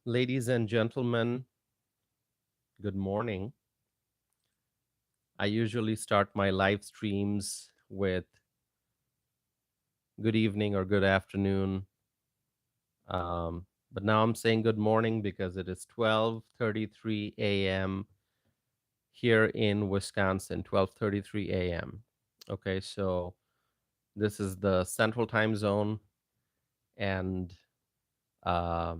Ladies and gentlemen, good morning. I usually start my live streams with good evening or good afternoon. But now I'm saying good morning because it is 12:33 a.m. here in Wisconsin, 12:33 a.m. Okay, so this is the central time zone and uh,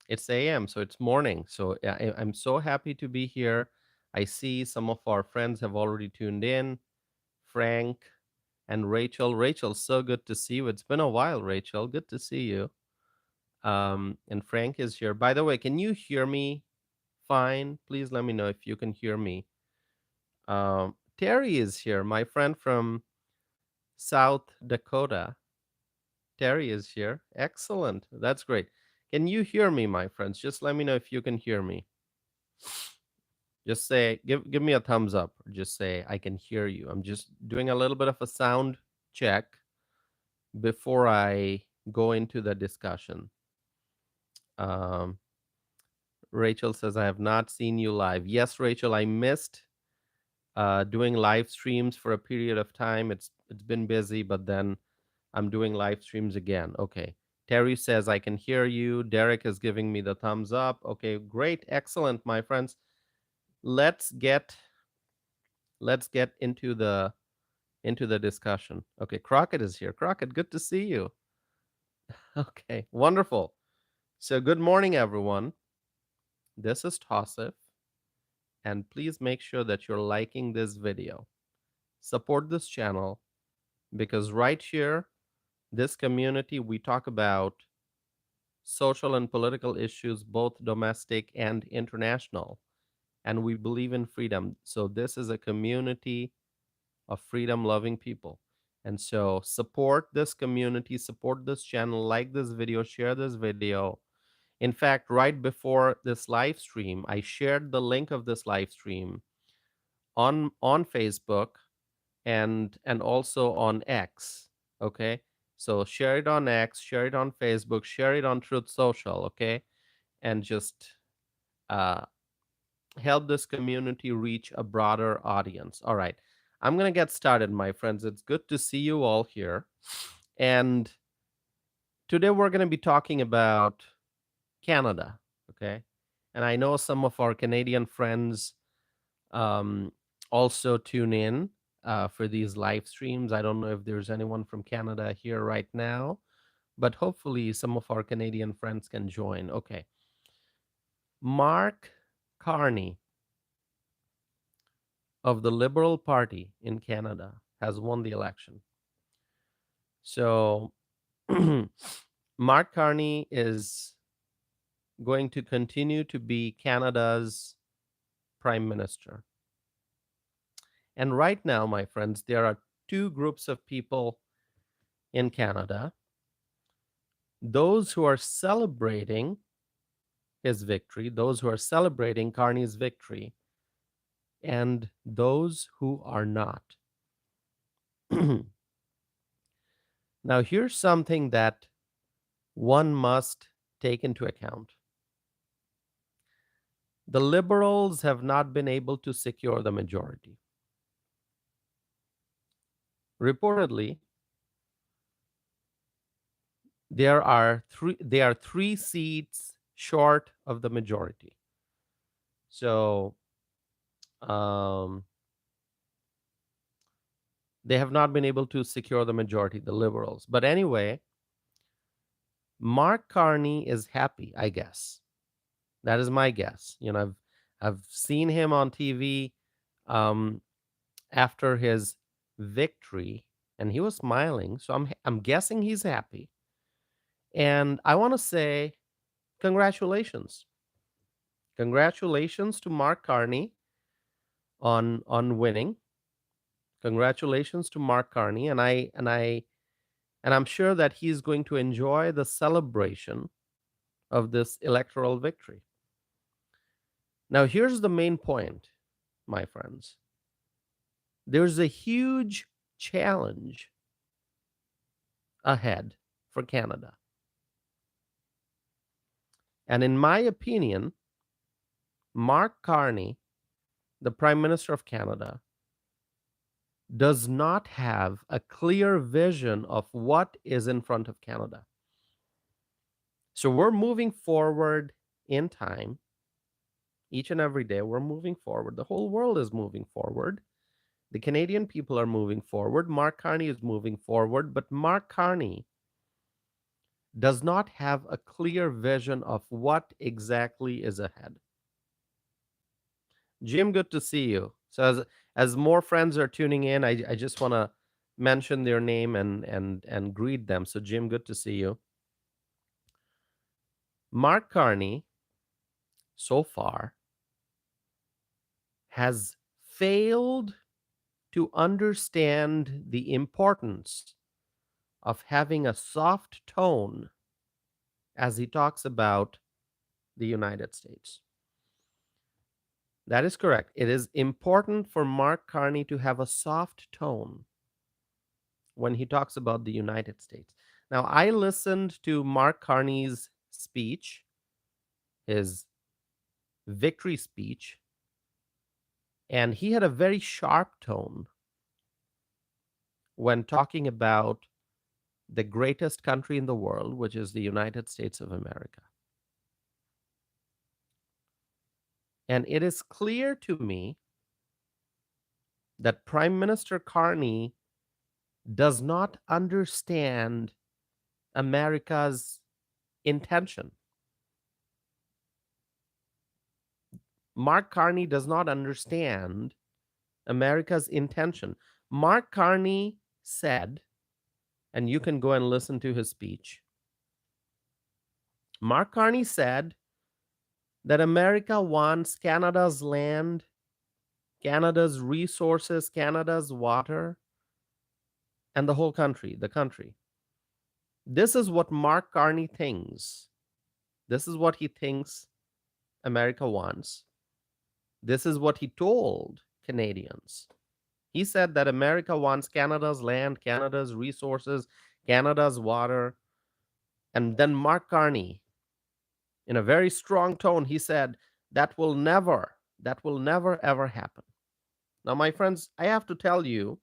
it's a.m., so it's morning. So I'm so happy to be here. I see some of our friends have already tuned in. Frank and Rachel. Rachel, so good to see you. It's been a while, Rachel. Good to see you. And Frank is here. By the way, can you hear me fine? Please let me know if you can hear me. Terry is here, my friend from South Dakota. Terry is here. Excellent. That's great. Can you hear me, my friends? Just let me know if you can hear me. Just say, give me a thumbs up, or just say I can hear you. I'm just doing a little bit of a sound check before I go into the discussion. Um, Rachel says, I have not seen you live. Yes, Rachel, I missed doing live streams for a period of time. It's been busy, but then I'm doing live streams again. Okay. Terry says, I can hear you. Derek is giving me the thumbs up. Okay, great. Excellent, my friends. Let's get into the discussion. Okay, Crockett is here. Crockett, good to see you. Okay, wonderful. So good morning, everyone. This is Tausif, and please make sure that you're liking this video. Support this channel because right here, this community, we talk about social and political issues, both domestic and international, and we believe in freedom. So this is a community of freedom-loving people. And so support this community, support this channel, like this video, share this video. In fact, right before this live stream, I shared the link of this live stream on Facebook and also on X. Okay, so share it on X, share it on Facebook, share it on Truth Social. Okay, and just uh, help this community reach a broader audience. All right, I'm gonna get started, my friends. It's good to see you all here, and today we're gonna be talking about Canada. Okay, and I know some of our Canadian friends um, also tune in for these live streams. I don't know if there's anyone from Canada here right now, but hopefully some of our Canadian friends can join. Okay. Mark Carney of the Liberal Party in Canada has won the election. So Mark Carney is going to continue to be Canada's prime minister. And right now, my friends, there are two groups of people in Canada: those who are celebrating his victory, those who are celebrating Carney's victory, and those who are not. Now, here's something that one must take into account. The Liberals have not been able to secure the majority. Reportedly, they are three seats short of the majority. So they have not been able to secure the majority, the Liberals. But anyway, Mark Carney is happy, I guess. That is my guess. I've seen him on TV um, after his victory, and he was smiling. So I'm guessing he's happy. And I want to say congratulations. Congratulations to Mark Carney on winning. Congratulations to Mark Carney, and I'm sure that he's going to enjoy the celebration of this electoral victory. Now, here's the main point, my friends. There's a huge challenge ahead for Canada. And in my opinion, Mark Carney, the Prime Minister of Canada, does not have a clear vision of what is in front of Canada. So we're moving forward in time. Each and every day, we're moving forward. The whole world is moving forward. The Canadian people are moving forward. Mark Carney is moving forward. But Mark Carney does not have a clear vision of what exactly is ahead. Jim, good to see you. So as more friends are tuning in, I just want to mention their name and greet them. So Jim, good to see you. Mark Carney, so far, has failed to understand the importance of having a soft tone as he talks about the United States. That is correct. It is important for Mark Carney to have a soft tone when he talks about the United States. Now, I listened to Mark Carney's speech, his victory speech, and he had a very sharp tone when talking about the greatest country in the world, which is the United States of America. And it is clear to me that Prime Minister Carney does not understand America's intention. Mark Carney does not understand America's intention. Mark Carney said, and you can go and listen to his speech. Mark Carney said that America wants Canada's land, Canada's resources, Canada's water, and the whole country, the country. This is what Mark Carney thinks. This is what he thinks America wants. This is what he told Canadians. He said that America wants Canada's land, Canada's resources, Canada's water. And then Mark Carney, in a very strong tone, he said, that will never ever happen. Now, my friends, I have to tell you,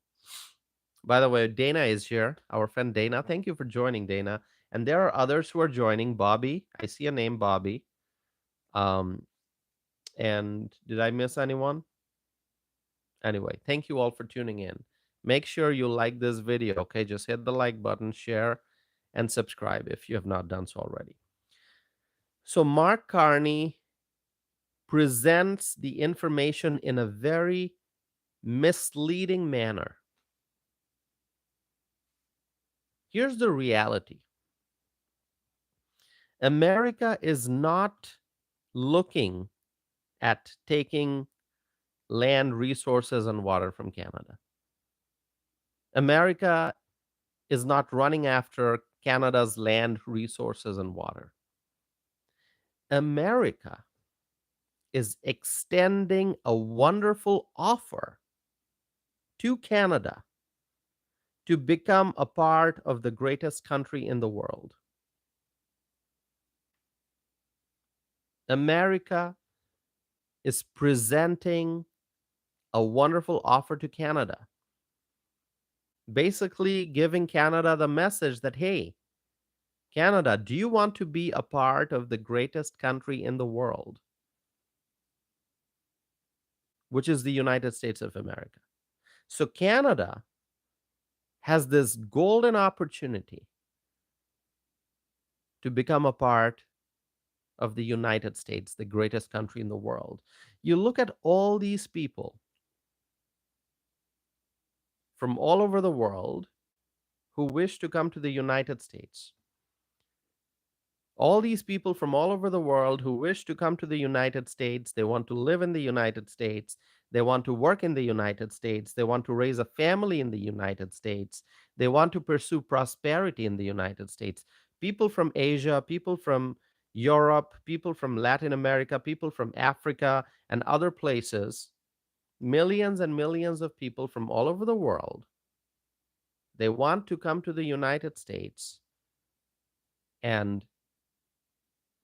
by the way, Dana is here, our friend Dana. Thank you for joining, Dana. And there are others who are joining. Bobby, I see a name, Bobby. Um, and did I miss anyone? Anyway, thank you all for tuning in. Make sure you like this video, okay? Just hit the like button, share, and subscribe if you have not done so already. So Mark Carney presents the information in a very misleading manner. Here's the reality. America is not looking at taking land, resources, and water from Canada. America is not running after Canada's land, resources, and water. America is extending a wonderful offer to Canada to become a part of the greatest country in the world. America is presenting a wonderful offer to Canada, basically giving Canada the message that, hey, Canada, do you want to be a part of the greatest country in the world, which is the United States of America? So Canada has this golden opportunity to become a part of the United States, the greatest country in the world. You look at all these people from all over the world who wish to come to the United States. All these people from all over the world who wish to come to the United States, they want to live in the United States, they want to work in the United States, they want to raise a family in the United States, they want to pursue prosperity in the United States. People from Asia, people from Europe, people from Latin America, people from Africa and other places, millions and millions of people from all over the world, they want to come to the United States and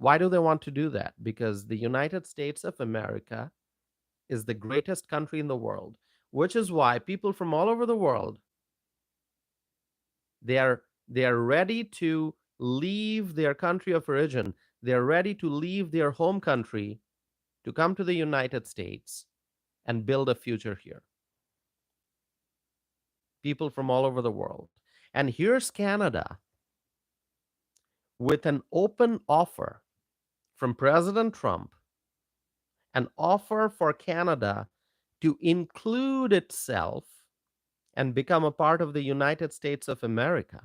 Why do they want to do that? Because the United States of America is the greatest country in the world, which is why people from all over the world, they are ready to leave their country of origin. They're ready to leave their home country to come to the United States and build a future here. People from all over the world. And here's Canada with an open offer from President Trump, an offer for Canada to include itself and become a part of the United States of America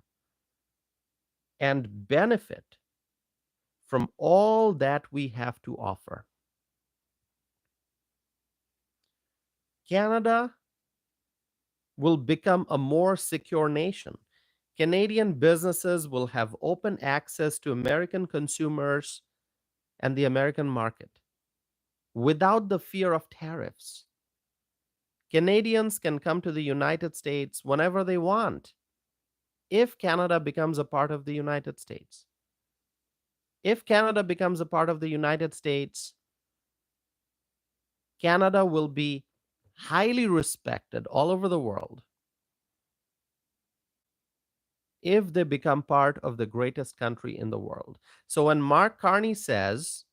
and benefit from all that we have to offer. Canada will become a more secure nation. Canadian businesses will have open access to American consumers and the American market without the fear of tariffs. Canadians can come to the United States whenever they want if Canada becomes a part of the United States. If Canada becomes a part of the United States, Canada will be highly respected all over the world if they become part of the greatest country in the world. So when Mark Carney says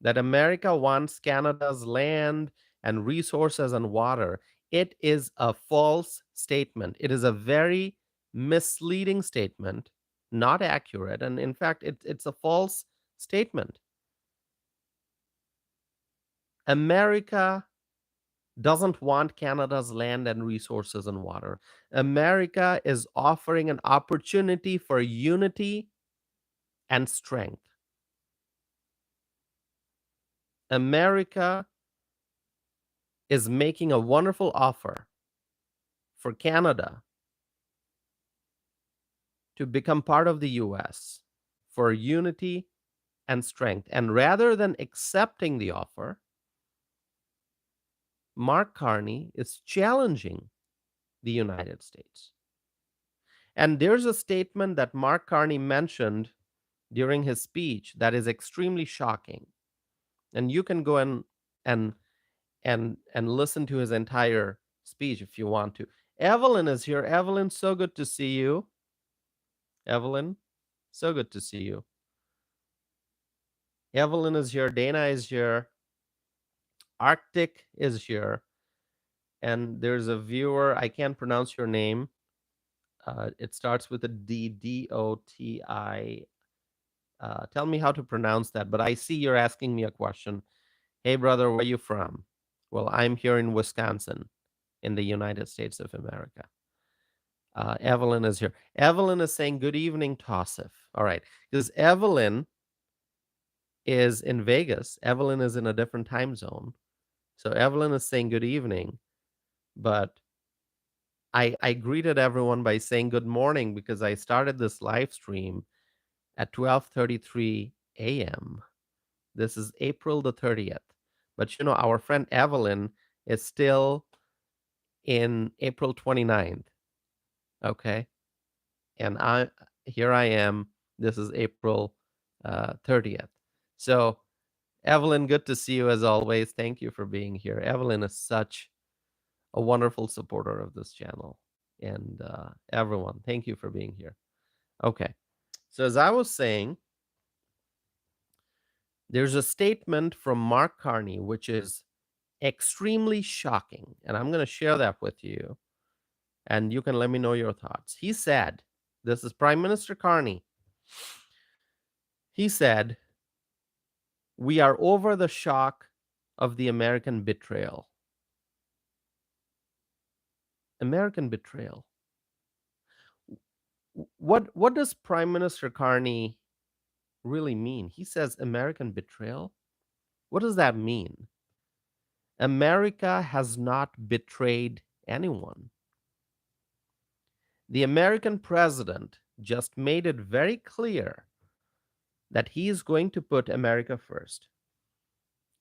that America wants Canada's land and resources and water, it is a false statement. It is a very misleading statement, not accurate. And in fact, it's a false statement. America doesn't want Canada's land and resources and water. America is offering an opportunity for unity and strength. America is making a wonderful offer for Canada to become part of the US for unity and strength. And rather than accepting the offer, Mark Carney is challenging the United States. And there's a statement that Mark Carney mentioned during his speech that is extremely shocking. And you can go and and listen to his entire speech if you want to. Evelyn is here. Evelyn, so good to see you. Evelyn, so good to see you. Evelyn is here. Dana is here. Arctic is here. And there's a viewer. I can't pronounce your name. It starts with a D, D-O-T-I. Tell me how to pronounce that. But I see you're asking me a question. Hey, brother, where are you from? Well, I'm here in Wisconsin, in the United States of America. Evelyn is here. Evelyn is saying, good evening, Tassif. All right. Because Evelyn is in Vegas. Evelyn is in a different time zone. So Evelyn is saying good evening. But I greeted everyone by saying good morning because I started this live stream at 12:33 a.m. This is April the 30th. But you know, our friend Evelyn is still in April 29th. Okay. And here I am. This is April 30th. So, Evelyn, good to see you as always. Thank you for being here. Evelyn is such a wonderful supporter of this channel. And everyone, thank you for being here. Okay. So, as I was saying, there's a statement from Mark Carney, which is extremely shocking. And I'm going to share that with you. And you can let me know your thoughts. He said, this is Prime Minister Carney. He said, we are over the shock of the American betrayal. American betrayal. What does Prime Minister Carney really mean? He says American betrayal. What does that mean? America has not betrayed anyone. The American president just made it very clear that he is going to put America first.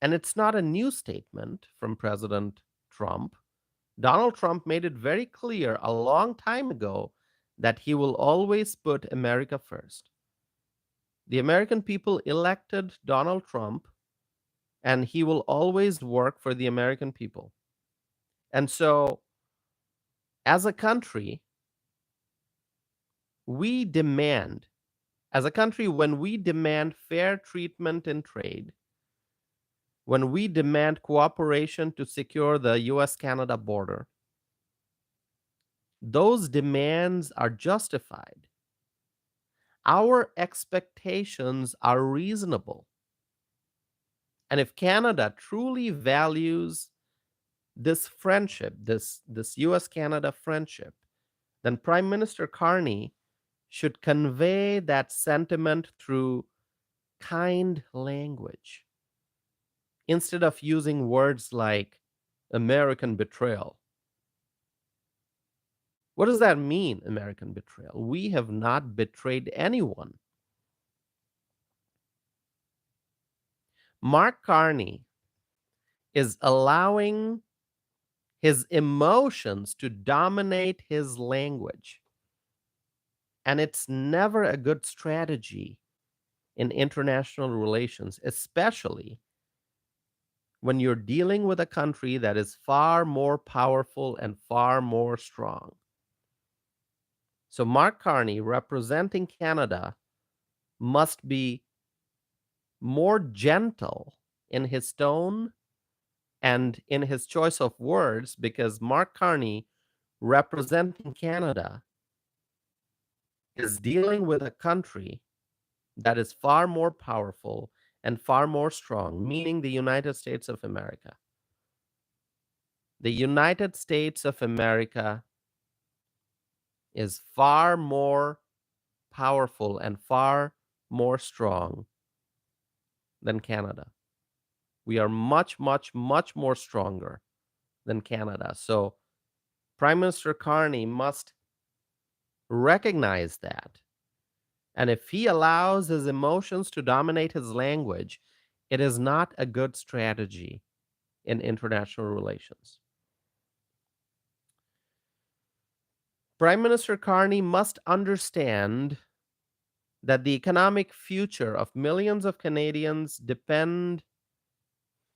And it's not a new statement from President Trump. Donald Trump made it very clear a long time ago that he will always put America first. The American people elected Donald Trump, and he will always work for the American people. And so, as a country, we demand, as a country, when we demand fair treatment in trade, when we demand cooperation to secure the U.S. Canada border, those demands are justified. Our expectations are reasonable. And if Canada truly values this friendship, this U.S. Canada friendship, then Prime Minister Carney should convey that sentiment through kind language instead of using words like American betrayal. What does that mean, American betrayal? We have not betrayed anyone. Mark Carney is allowing his emotions to dominate his language. And it's never a good strategy in international relations, especially when you're dealing with a country that is far more powerful and far more strong. So Mark Carney, representing Canada, must be more gentle in his tone and in his choice of words, because Mark Carney, representing Canada, is dealing with a country that is far more powerful and far more strong, meaning the United States of America. The United States of America is far more powerful and far more strong than Canada. We are much, much, much more stronger than Canada. So Prime Minister Carney must recognize that. And if he allows his emotions to dominate his language, it is not a good strategy in international relations. Prime Minister Carney must understand that the economic future of millions of Canadians depend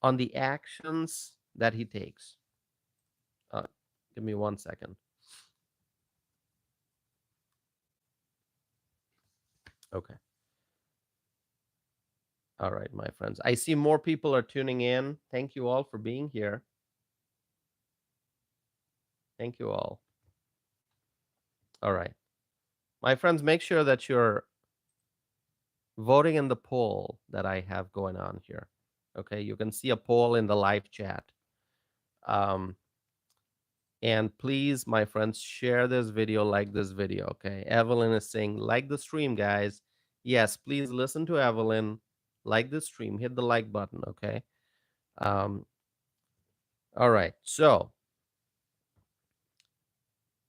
on the actions that he takes. Give me 1 second. Okay. All right, my friends. I see more people are tuning in. Thank you all for being here. Thank you all. All right. My friends, make sure that you're voting in the poll that I have going on here. Okay, you can see a poll in the live chat. And please, my friends, share this video, like this video, okay? Evelyn is saying, like the stream, guys. Yes, please listen to Evelyn. Like the stream, hit the like button, okay? All right, so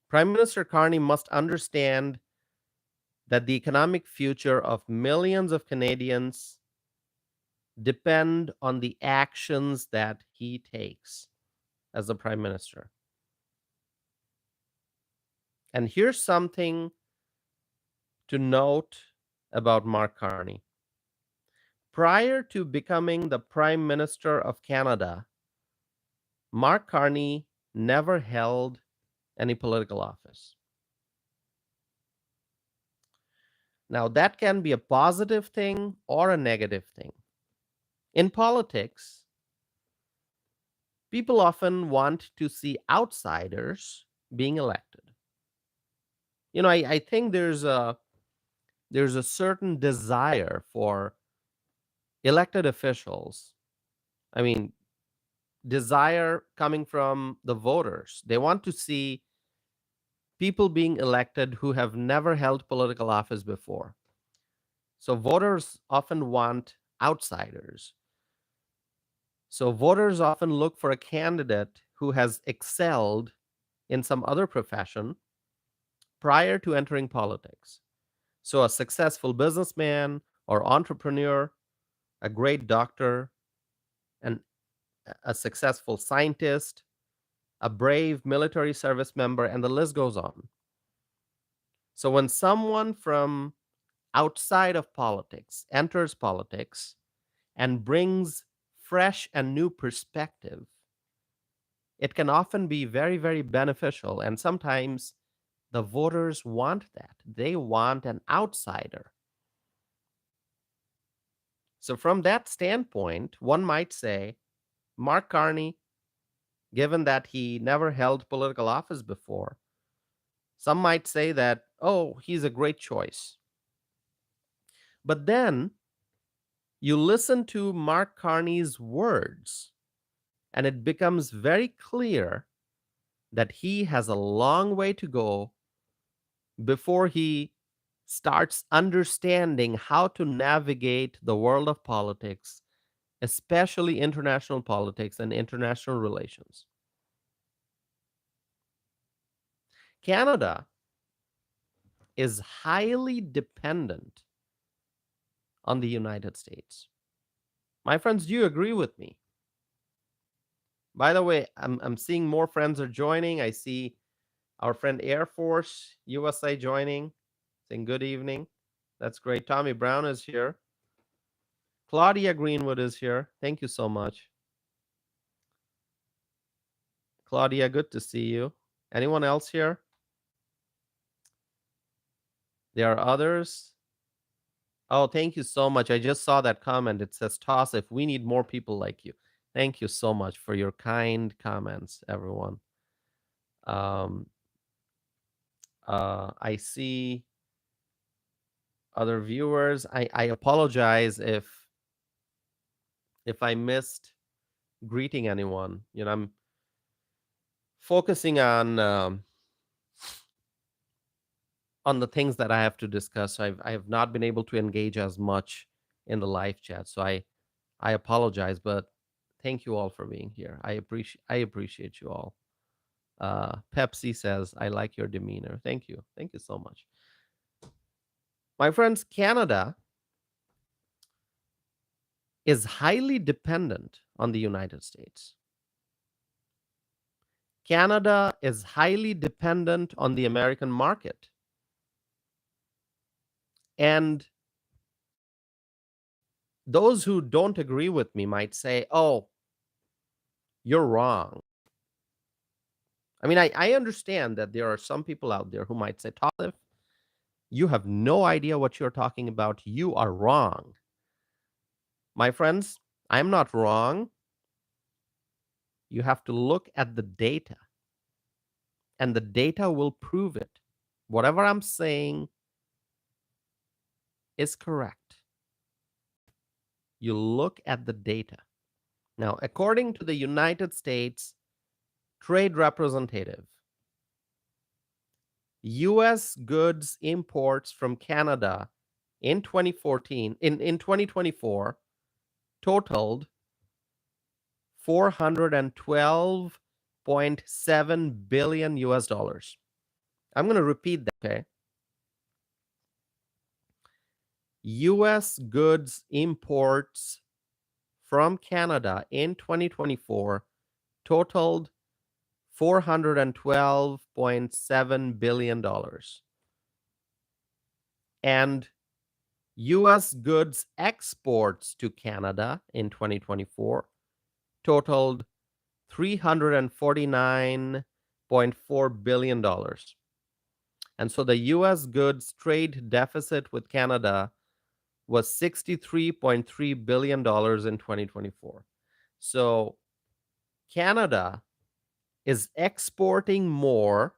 Prime Minister Carney must understand that the economic future of millions of Canadians depend on the actions that he takes as the Prime Minister. And here's something to note about Mark Carney. Prior to becoming the Prime Minister of Canada, Mark Carney never held any political office. Now, that can be a positive thing or a negative thing. In politics, people often want to see outsiders being elected. You know, I think there's a certain desire for elected officials. I mean, desire coming from the voters. They want to see people being elected who have never held political office before. So voters often want outsiders. So voters often look for a candidate who has excelled in some other profession prior to entering politics. So a successful businessman or entrepreneur, a great doctor, and a successful scientist, a brave military service member, and the list goes on. So when someone from outside of politics enters politics and brings fresh and new perspective, it can often be very, very beneficial. And sometimes the voters want that. They want an outsider. So, from that standpoint, one might say Mark Carney, given that he never held political office before, some might say that, oh, he's a great choice. But then you listen to Mark Carney's words, and it becomes very clear that he has a long way to go before he starts understanding how to navigate the world of politics, especially international politics and international relations. Canada is highly dependent on the United States. My friends, do you agree with me? By the way, I'm seeing more friends are joining. I see our friend Air Force USA joining, saying good evening. That's great. Tommy Brown is here. Claudia Greenwood is here. Thank you so much. Claudia, good to see you. Anyone else here? There are others. Oh, thank you so much. I just saw that comment. It says, Toss, if we need more people like you. Thank you so much for your kind comments, everyone. Um, I see other viewers. I apologize if I missed greeting anyone. You know, I'm focusing on the things that I have to discuss. I have not been able to engage as much in the live chat, so I apologize, but thank you all for being here. I appreciate you all. Pepsi says, I like your demeanor. Thank you. Thank you so much. My friends, Canada is highly dependent on the United States. Canada is highly dependent on the American market. And those who don't agree with me might say, oh, you're wrong. I mean, I understand that there are some people out there who might say, Talif, you have no idea what you're talking about. You are wrong. My friends, I'm not wrong. You have to look at the data, and the data will prove it. Whatever I'm saying is correct. You look at the data. Now, according to the United States Trade Representative, U.S. goods imports from Canada in 2024 totaled $412.7 billion US dollars. I'm going to repeat that, okay? U.S. goods imports from Canada in 2024 totaled $412.7 billion. And U.S. goods exports to Canada in 2024 totaled $349.4 billion. And so the U.S. goods trade deficit with Canada was $63.3 billion in 2024. So Canada is exporting more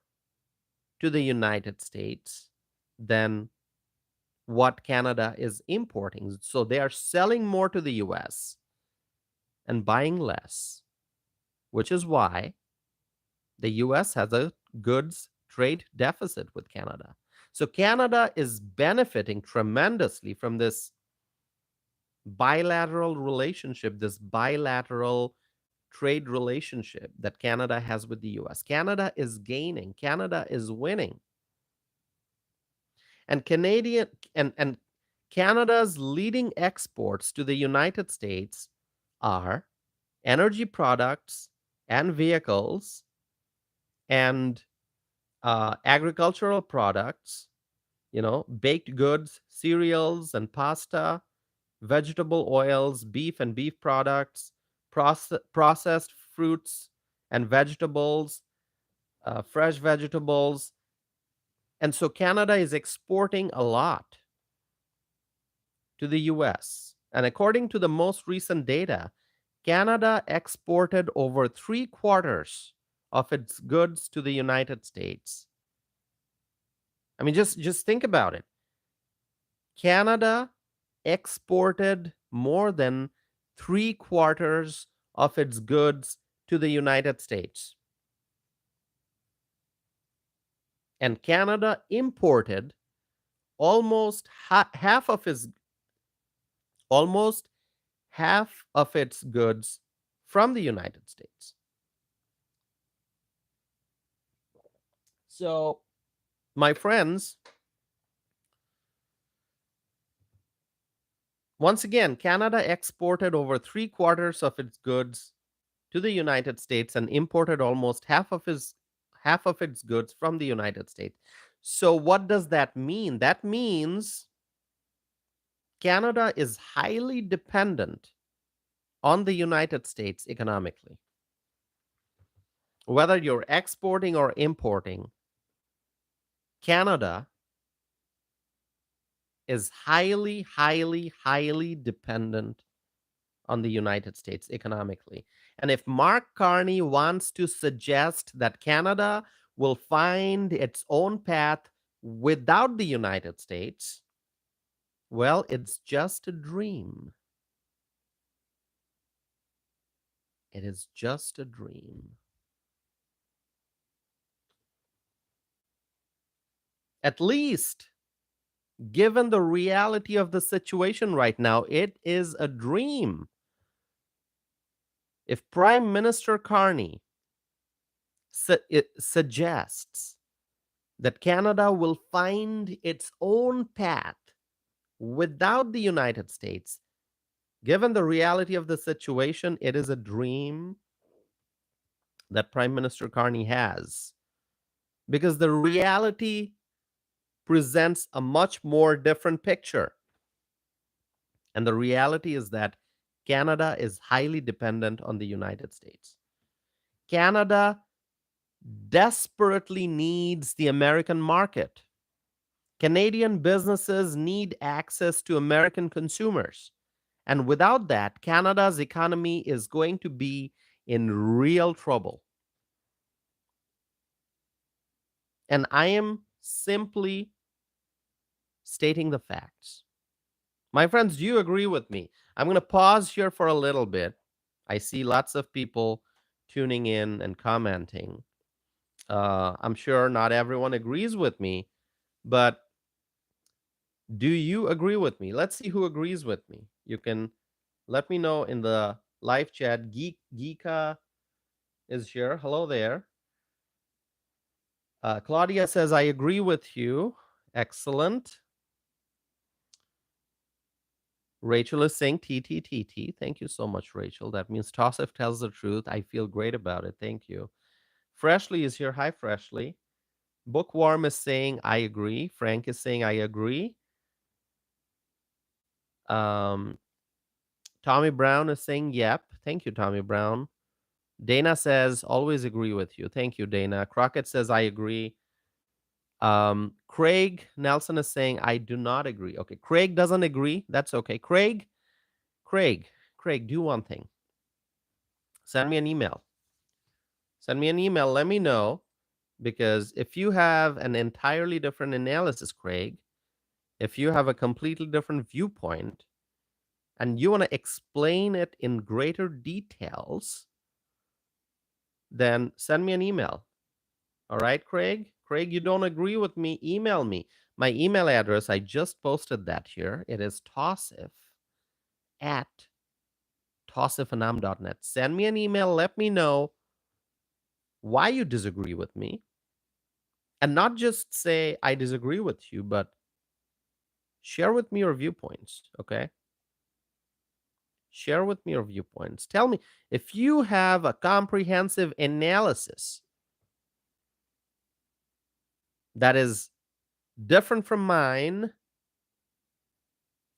to the United States than what Canada is importing. So they are selling more to the US and buying less, which is why the US has a goods trade deficit with Canada. So Canada is benefiting tremendously from this bilateral relationship, this bilateral trade relationship that Canada has with the US. Canada is gaining, Canada is winning. And Canada's leading exports to the United States are energy products and vehicles and agricultural products, baked goods, cereals and pasta, vegetable oils, beef and beef products, processed fruits and vegetables, fresh vegetables. And so Canada is exporting a lot to the US. And according to the most recent data, Canada exported over 3/4 of its goods to the United States. I mean, just think about it. Canada exported more than 3/4 of its goods to the United States. And Canada imported almost half of its goods from the United States. So, my friends, once again, Canada exported over 3/4 of its goods to the United States and imported almost half of its goods from the United States. So what does that mean? That means Canada is highly dependent on the United States economically. Whether you're exporting or importing, Canada is highly, highly, highly dependent on the United States economically. And if Mark Carney wants to suggest that Canada will find its own path without the United States, well, it's just a dream. It is just a dream. At least, given the reality of the situation right now, it is a dream. If Prime Minister Carney suggests that Canada will find its own path without the United States, given the reality of the situation, it is a dream that Prime Minister Carney has. Because the reality presents a much more different picture. And the reality is that Canada is highly dependent on the United States. Canada desperately needs the American market. Canadian businesses need access to American consumers. And without that, Canada's economy is going to be in real trouble. And I am simply stating the facts. My friends, do you agree with me? I'm going to pause here for a little bit. I see lots of people tuning in and commenting. I'm sure not everyone agrees with me, but do you agree with me? Let's see who agrees with me. You can let me know in the live chat. Geeka is here. Hello there. Claudia says, I agree with you. Excellent. Rachel is saying TTTT. Thank you so much, Rachel. That means Tosif tells the truth. I feel great about it. Thank you. Freshly is here. Hi, Freshly. Bookworm is saying, I agree. Frank is saying, I agree. Tommy Brown is saying, yep. Thank you, Tommy Brown. Dana says, always agree with you. Thank you, Dana. Crockett says, I agree. Craig Nelson is saying, I do not agree. Okay, Craig doesn't agree. That's okay. Craig, do one thing. Send me an email. Send me an email. Let me know, because if you have an entirely different analysis, Craig, if you have a completely different viewpoint and you want to explain it in greater details, then send me an email. All right, Craig? Craig, you don't agree with me? Email me. My email address, I just posted that here. It is tosif@tosifandam.net. Send me an email. Let me know why you disagree with me. And not just say, I disagree with you, but share with me your viewpoints, okay? Share with me your viewpoints. Tell me if you have a comprehensive analysis that is different from mine,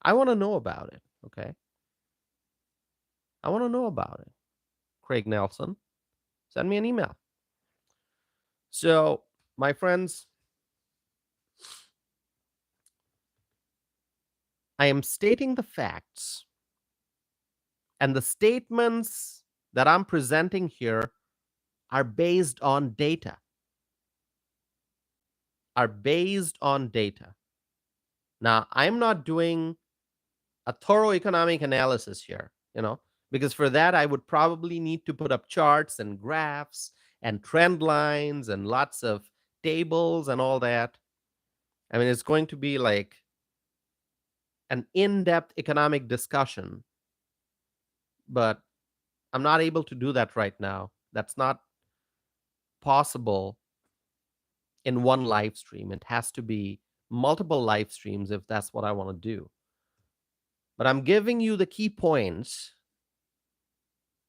I want to know about it. Okay. I want to know about it. Craig Nelson, send me an email. So, my friends, I am stating the facts, and the statements that I'm presenting here are based on data. Are based on data. Now, I'm not doing a thorough economic analysis here, because for that I would probably need to put up charts and graphs and trend lines and lots of tables and all that. I mean, it's going to be like an in-depth economic discussion, but I'm not able to do that right now. That's not possible in one live stream. It has to be multiple live streams if that's what I want to do. But I'm giving you the key points,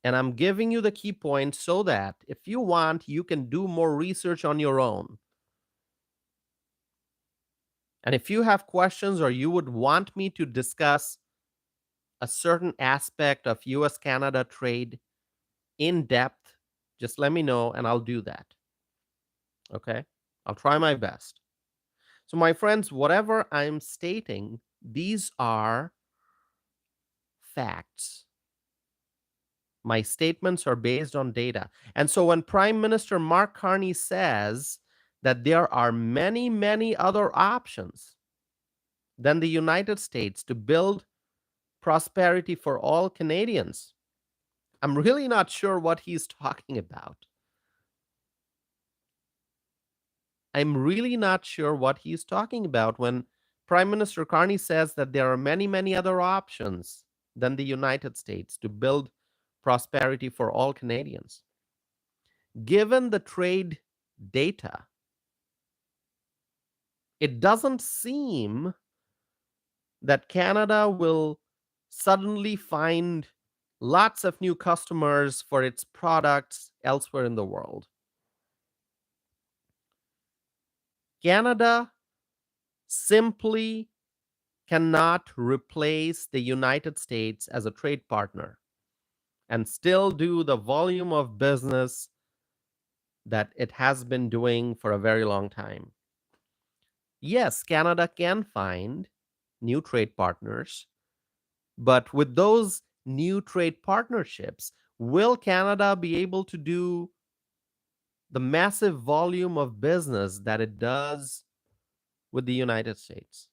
and I'm giving you the key points so that if you want, you can do more research on your own. And if you have questions or you would want me to discuss a certain aspect of U.S. Canada trade in depth, just let me know and I'll do that. Okay? I'll try my best. So, my friends, whatever I'm stating, these are facts. My statements are based on data. And so when Prime Minister Mark Carney says that there are many, many other options than the United States to build prosperity for all Canadians, I'm really not sure what he's talking about. I'm really not sure what he's talking about when Prime Minister Carney says that there are many, many other options than the United States to build prosperity for all Canadians. Given the trade data, it doesn't seem that Canada will suddenly find lots of new customers for its products elsewhere in the world. Canada simply cannot replace the United States as a trade partner and still do the volume of business that it has been doing for a very long time. Yes, Canada can find new trade partners, but with those new trade partnerships, will Canada be able to do the massive volume of business that it does with the United States?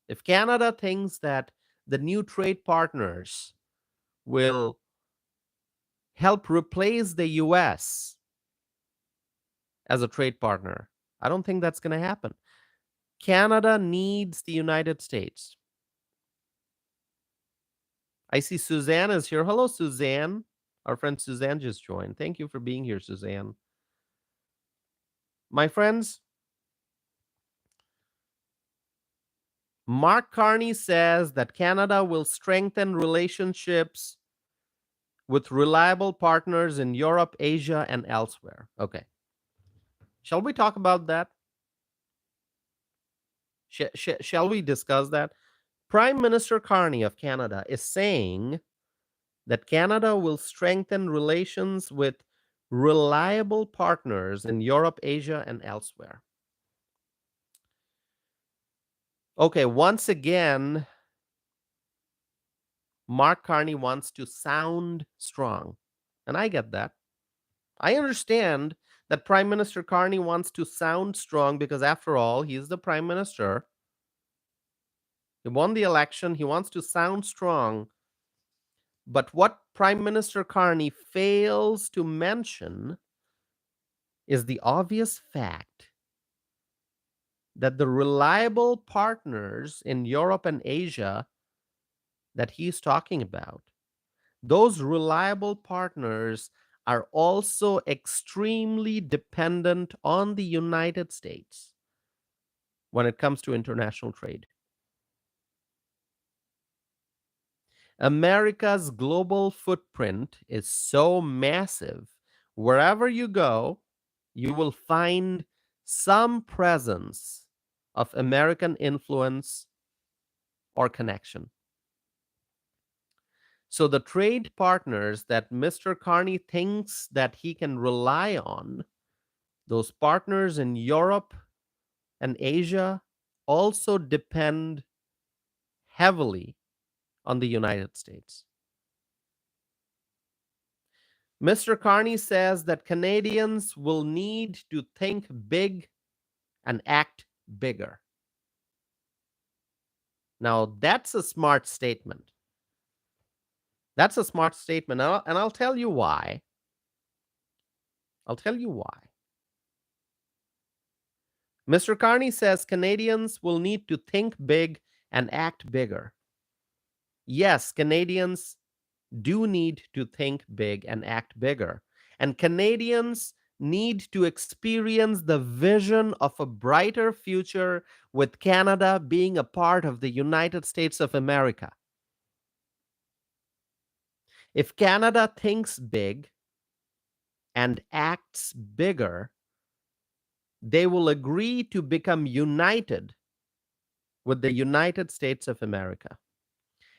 If Canada thinks that the new trade partners will help replace the US as a trade partner, I don't think that's going to happen. Canada needs the United States. I see Suzanne is here. Hello, Suzanne. Our friend Suzanne just joined. Thank you for being here, Suzanne. My friends, Mark Carney says that Canada will strengthen relationships with reliable partners in Europe, Asia, and elsewhere. Okay. Shall we talk about that? Shall we discuss that? Prime Minister Carney of Canada is saying that Canada will strengthen relations with reliable partners in Europe, Asia, and elsewhere. Okay, once again, Mark Carney wants to sound strong. And I get that. I understand that Prime Minister Carney wants to sound strong because, after all, he's the Prime Minister. He won the election. He wants to sound strong. But what Prime Minister Carney fails to mention is the obvious fact that the reliable partners in Europe and Asia that he's talking about, those reliable partners are also extremely dependent on the United States when it comes to international trade. America's global footprint is so massive. Wherever you go, you will find some presence of American influence or connection. So the trade partners that Mr. Carney thinks that he can rely on, those partners in Europe and Asia, also depend heavily on the United States. Mr. Carney says that Canadians will need to think big and act bigger. Now, that's a smart statement. That's a smart statement. And I'll tell you why. I'll tell you why. Mr. Carney says Canadians will need to think big and act bigger. Yes, Canadians do need to think big and act bigger. And Canadians need to experience the vision of a brighter future with Canada being a part of the United States of America. If Canada thinks big and acts bigger, they will agree to become united with the United States of America.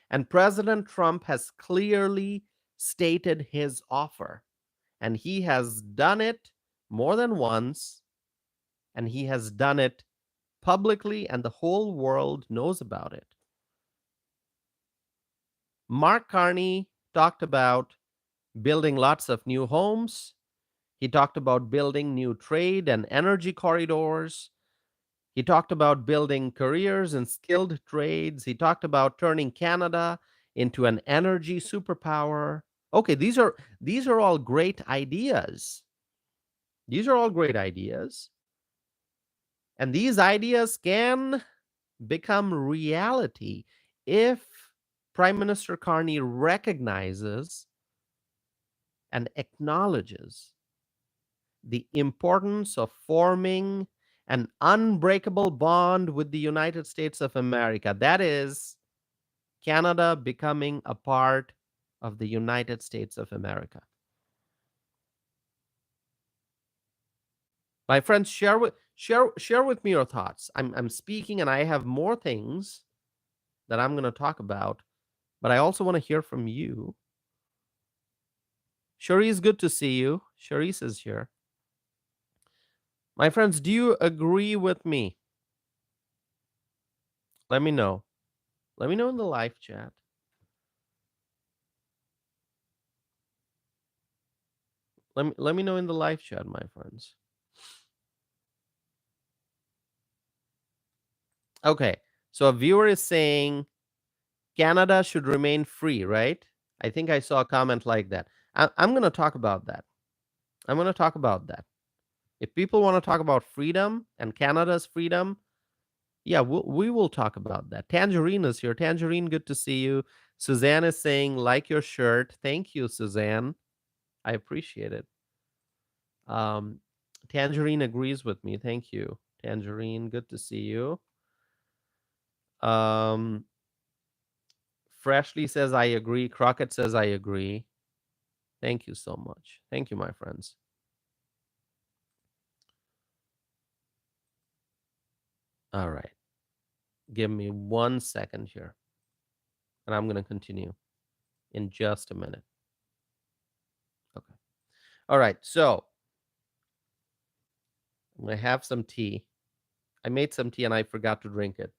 And President Trump has clearly stated his offer. And he has done it more than once. And he has done it publicly, and the whole world knows about it. Mark Carney talked about building lots of new homes. He talked about building new trade and energy corridors. He talked about building careers and skilled trades. He talked about turning Canada into an energy superpower. Okay, these are all great ideas. These are all great ideas. And these ideas can become reality if Prime Minister Carney recognizes and acknowledges the importance of forming an unbreakable bond with the United States of America. That is, Canada becoming a part of the United States of America. My friends, share with me your thoughts. I'm speaking, and I have more things that I'm going to talk about, but I also want to hear from you. Cherise, good to see you. Cherise is here. My friends, do you agree with me? Let me know. Let me know in the live chat. Let me know in the live chat, my friends. Okay, so a viewer is saying Canada should remain free, right? I think I saw a comment like that. I'm going to talk about that. I'm going to talk about that. If people want to talk about freedom and Canada's freedom, yeah, we will talk about that. Tangerine is here. Tangerine, good to see you. Suzanne is saying, like your shirt. Thank you, Suzanne. I appreciate it. Tangerine agrees with me. Thank you. Tangerine, good to see you. Freshly says, I agree. Crockett says, I agree. Thank you so much. Thank you, my friends. All right. Give me 1 second here. And I'm going to continue in just a minute. Okay. All right. So I'm going to have some tea. I made some tea and I forgot to drink it.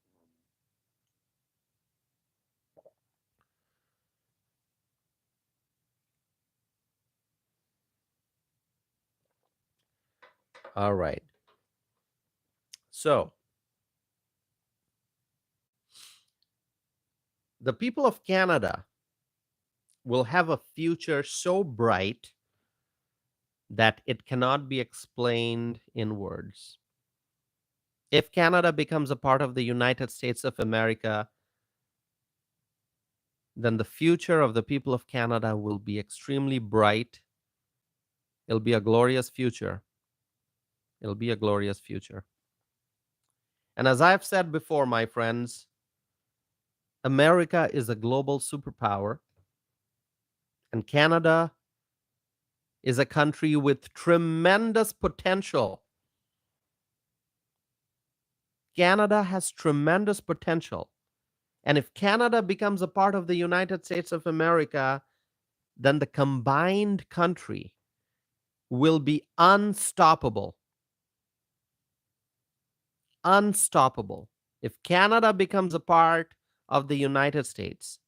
All right. So the people of Canada will have a future so bright that it cannot be explained in words. If Canada becomes a part of the United States of America, then the future of the people of Canada will be extremely bright. It'll be a glorious future. It'll be a glorious future. And as I've said before, my friends, America is a global superpower, and Canada is a country with tremendous potential Canada has tremendous potential. And if Canada becomes a part of the United States of America, then the combined country will be unstoppable. Unstoppable. If Canada becomes a part of the United States,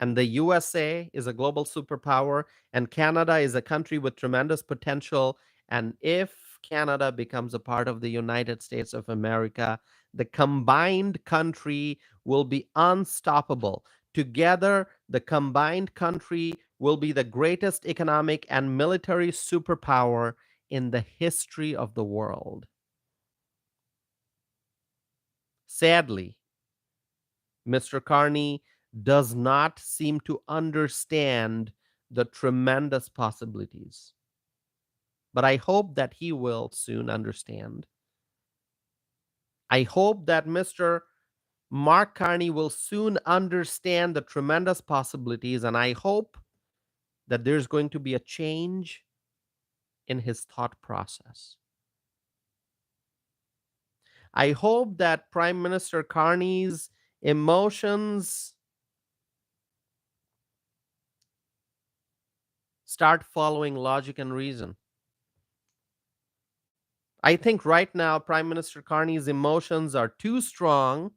and the USA is a global superpower, and Canada is a country with tremendous potential. And if Canada becomes a part of the United States of America, the combined country will be unstoppable. Together, the combined country will be the greatest economic and military superpower in the history of the world. Sadly, Mr. Carney does not seem to understand the tremendous possibilities. But I hope that he will soon understand. I hope that Mr. Mark Carney will soon understand the tremendous possibilities, and I hope that there's going to be a change in his thought process. I hope that Prime Minister Carney's emotions start following logic and reason. I think right now Prime Minister Carney's emotions are too strong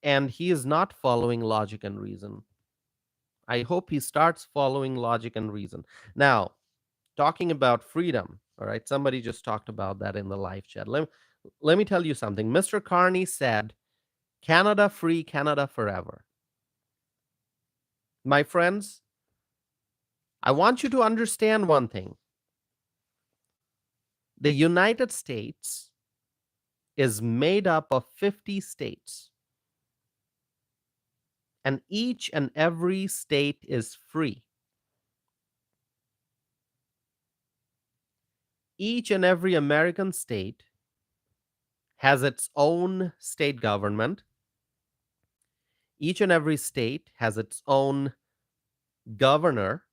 and he is not following logic and reason. I hope he starts following logic and reason. Now, talking about freedom, all right, somebody just talked about that in the live chat. Let me tell you something. Mr. Carney said, Canada free, Canada forever. My friends, I want you to understand one thing. The United States is made up of 50 states, and each and every state is free. Each and every American state has its own state government. Each and every state has its own governor.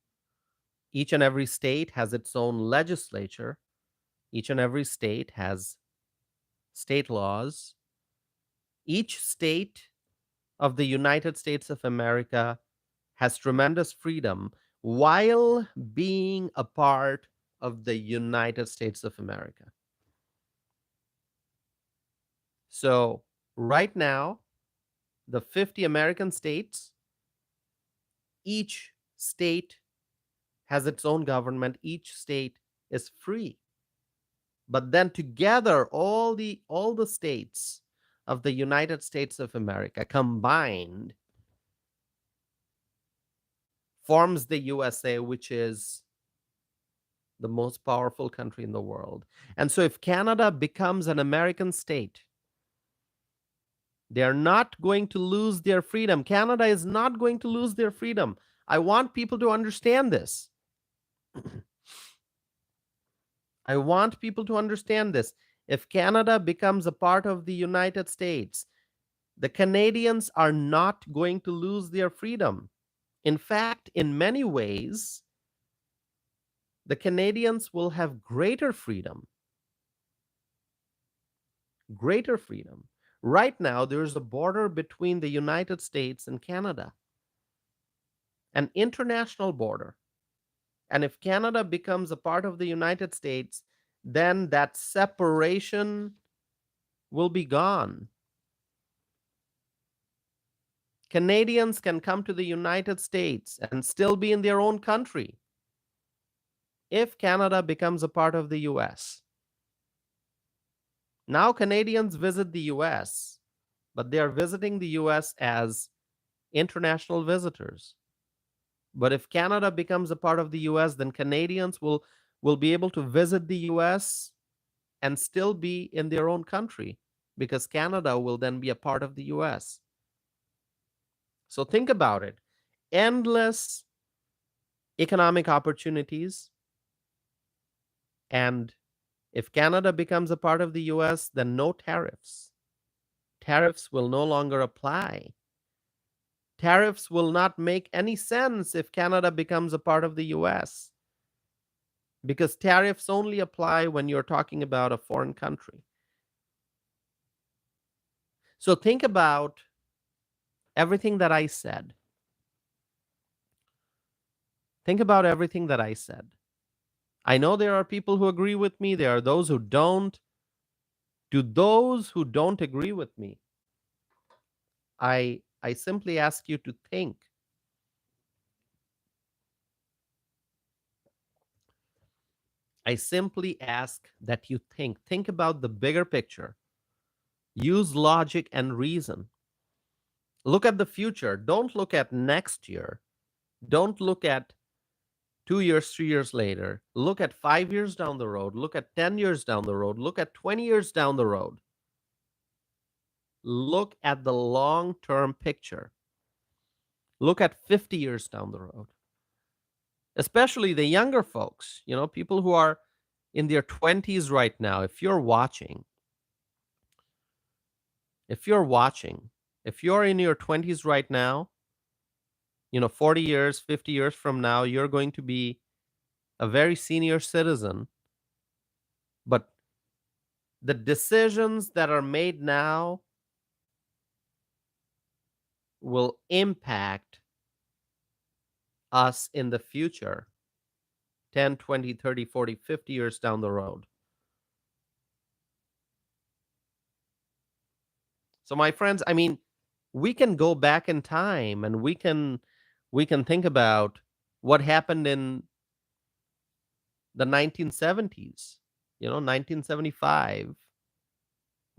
Each and every state has its own legislature. Each and every state has state laws. Each state of the United States of America has tremendous freedom while being a part of the United States of America. So, right now, the 50 American states, each state has its own government, each state is free. But then together, all the states of the United States of America combined forms the USA, which is the most powerful country in the world. And so if Canada becomes an American state, they are not going to lose their freedom. Canada is not going to lose their freedom. I want people to understand this. I want people to understand this. If Canada becomes a part of the United States, the Canadians are not going to lose their freedom. In fact, in many ways, the Canadians will have greater freedom. Greater freedom. Right now, there's a border between the United States and Canada, an international border. And if Canada becomes a part of the United States, then that separation will be gone. Canadians can come to the United States and still be in their own country if Canada becomes a part of the US. Now Canadians visit the US, but they are visiting the US as international visitors. But if Canada becomes a part of the US, then Canadians will be able to visit the US and still be in their own country because Canada will then be a part of the US. So think about it. Endless economic opportunities. And if Canada becomes a part of the US, then no tariffs. Tariffs will no longer apply. Tariffs will not make any sense if Canada becomes a part of the US because tariffs only apply when you're talking about a foreign country. So think about everything that I said. Think about everything that I said. I know there are people who agree with me, there are those who don't. To those who don't agree with me, I simply ask you to think. I simply ask that you think. Think about the bigger picture. Use logic and reason. Look at the future. Don't look at next year. Don't look at 2 years, 3 years later. Look at 5 years down the road. Look at 10 years down the road. Look at 20 years down the road. Look at the long term picture. Look at 50 years down the road. Especially the younger folks, people who are in their 20s right now. If you're watching, if you're in your 20s right now, 40 years, 50 years from now, you're going to be a very senior citizen. But the decisions that are made now will impact us in the future 10, 20, 30, 40, 50 years down the road. So my friends, we can go back in time and we can think about what happened in the 1970s. 1975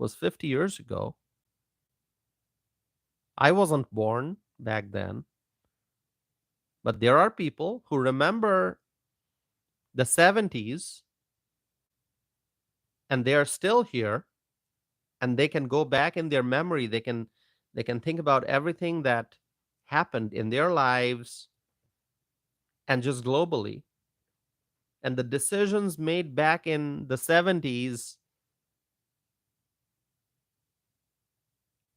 was 50 years ago. I wasn't born back then, but there are people who remember the 70s and they are still here, and they can go back in their memory. They can think about everything that happened in their lives and just globally. And the decisions made back in the 70s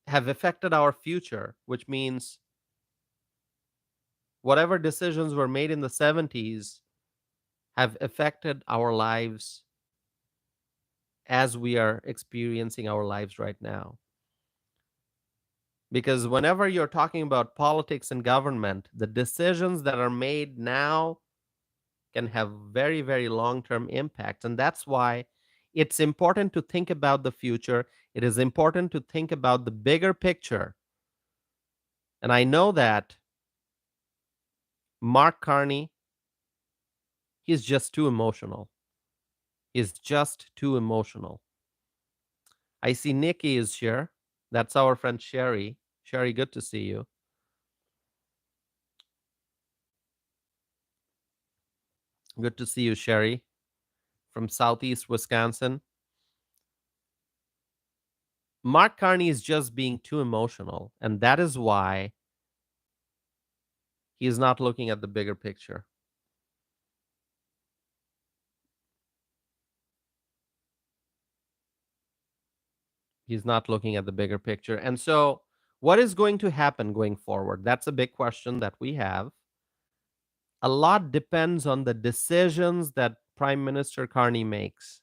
have affected our future, which means whatever decisions were made in the 70s have affected our lives as we are experiencing our lives right now. Because whenever you're talking about politics and government, the decisions that are made now can have very, very long term impacts. And that's why it's important to think about the future. It is important to think about the bigger picture. And I know that Mark Carney, he's just too emotional. He's just too emotional. I see Nikki is here. That's our friend Sherry. Sherry, good to see you. Good to see you, Sherry, from Southeast Wisconsin. Mark Carney is just being too emotional, and that is why he is not looking at the bigger picture. He's not looking at the bigger picture. And so, what is going to happen going forward? That's a big question that we have. A lot depends on the decisions that Prime Minister Carney makes.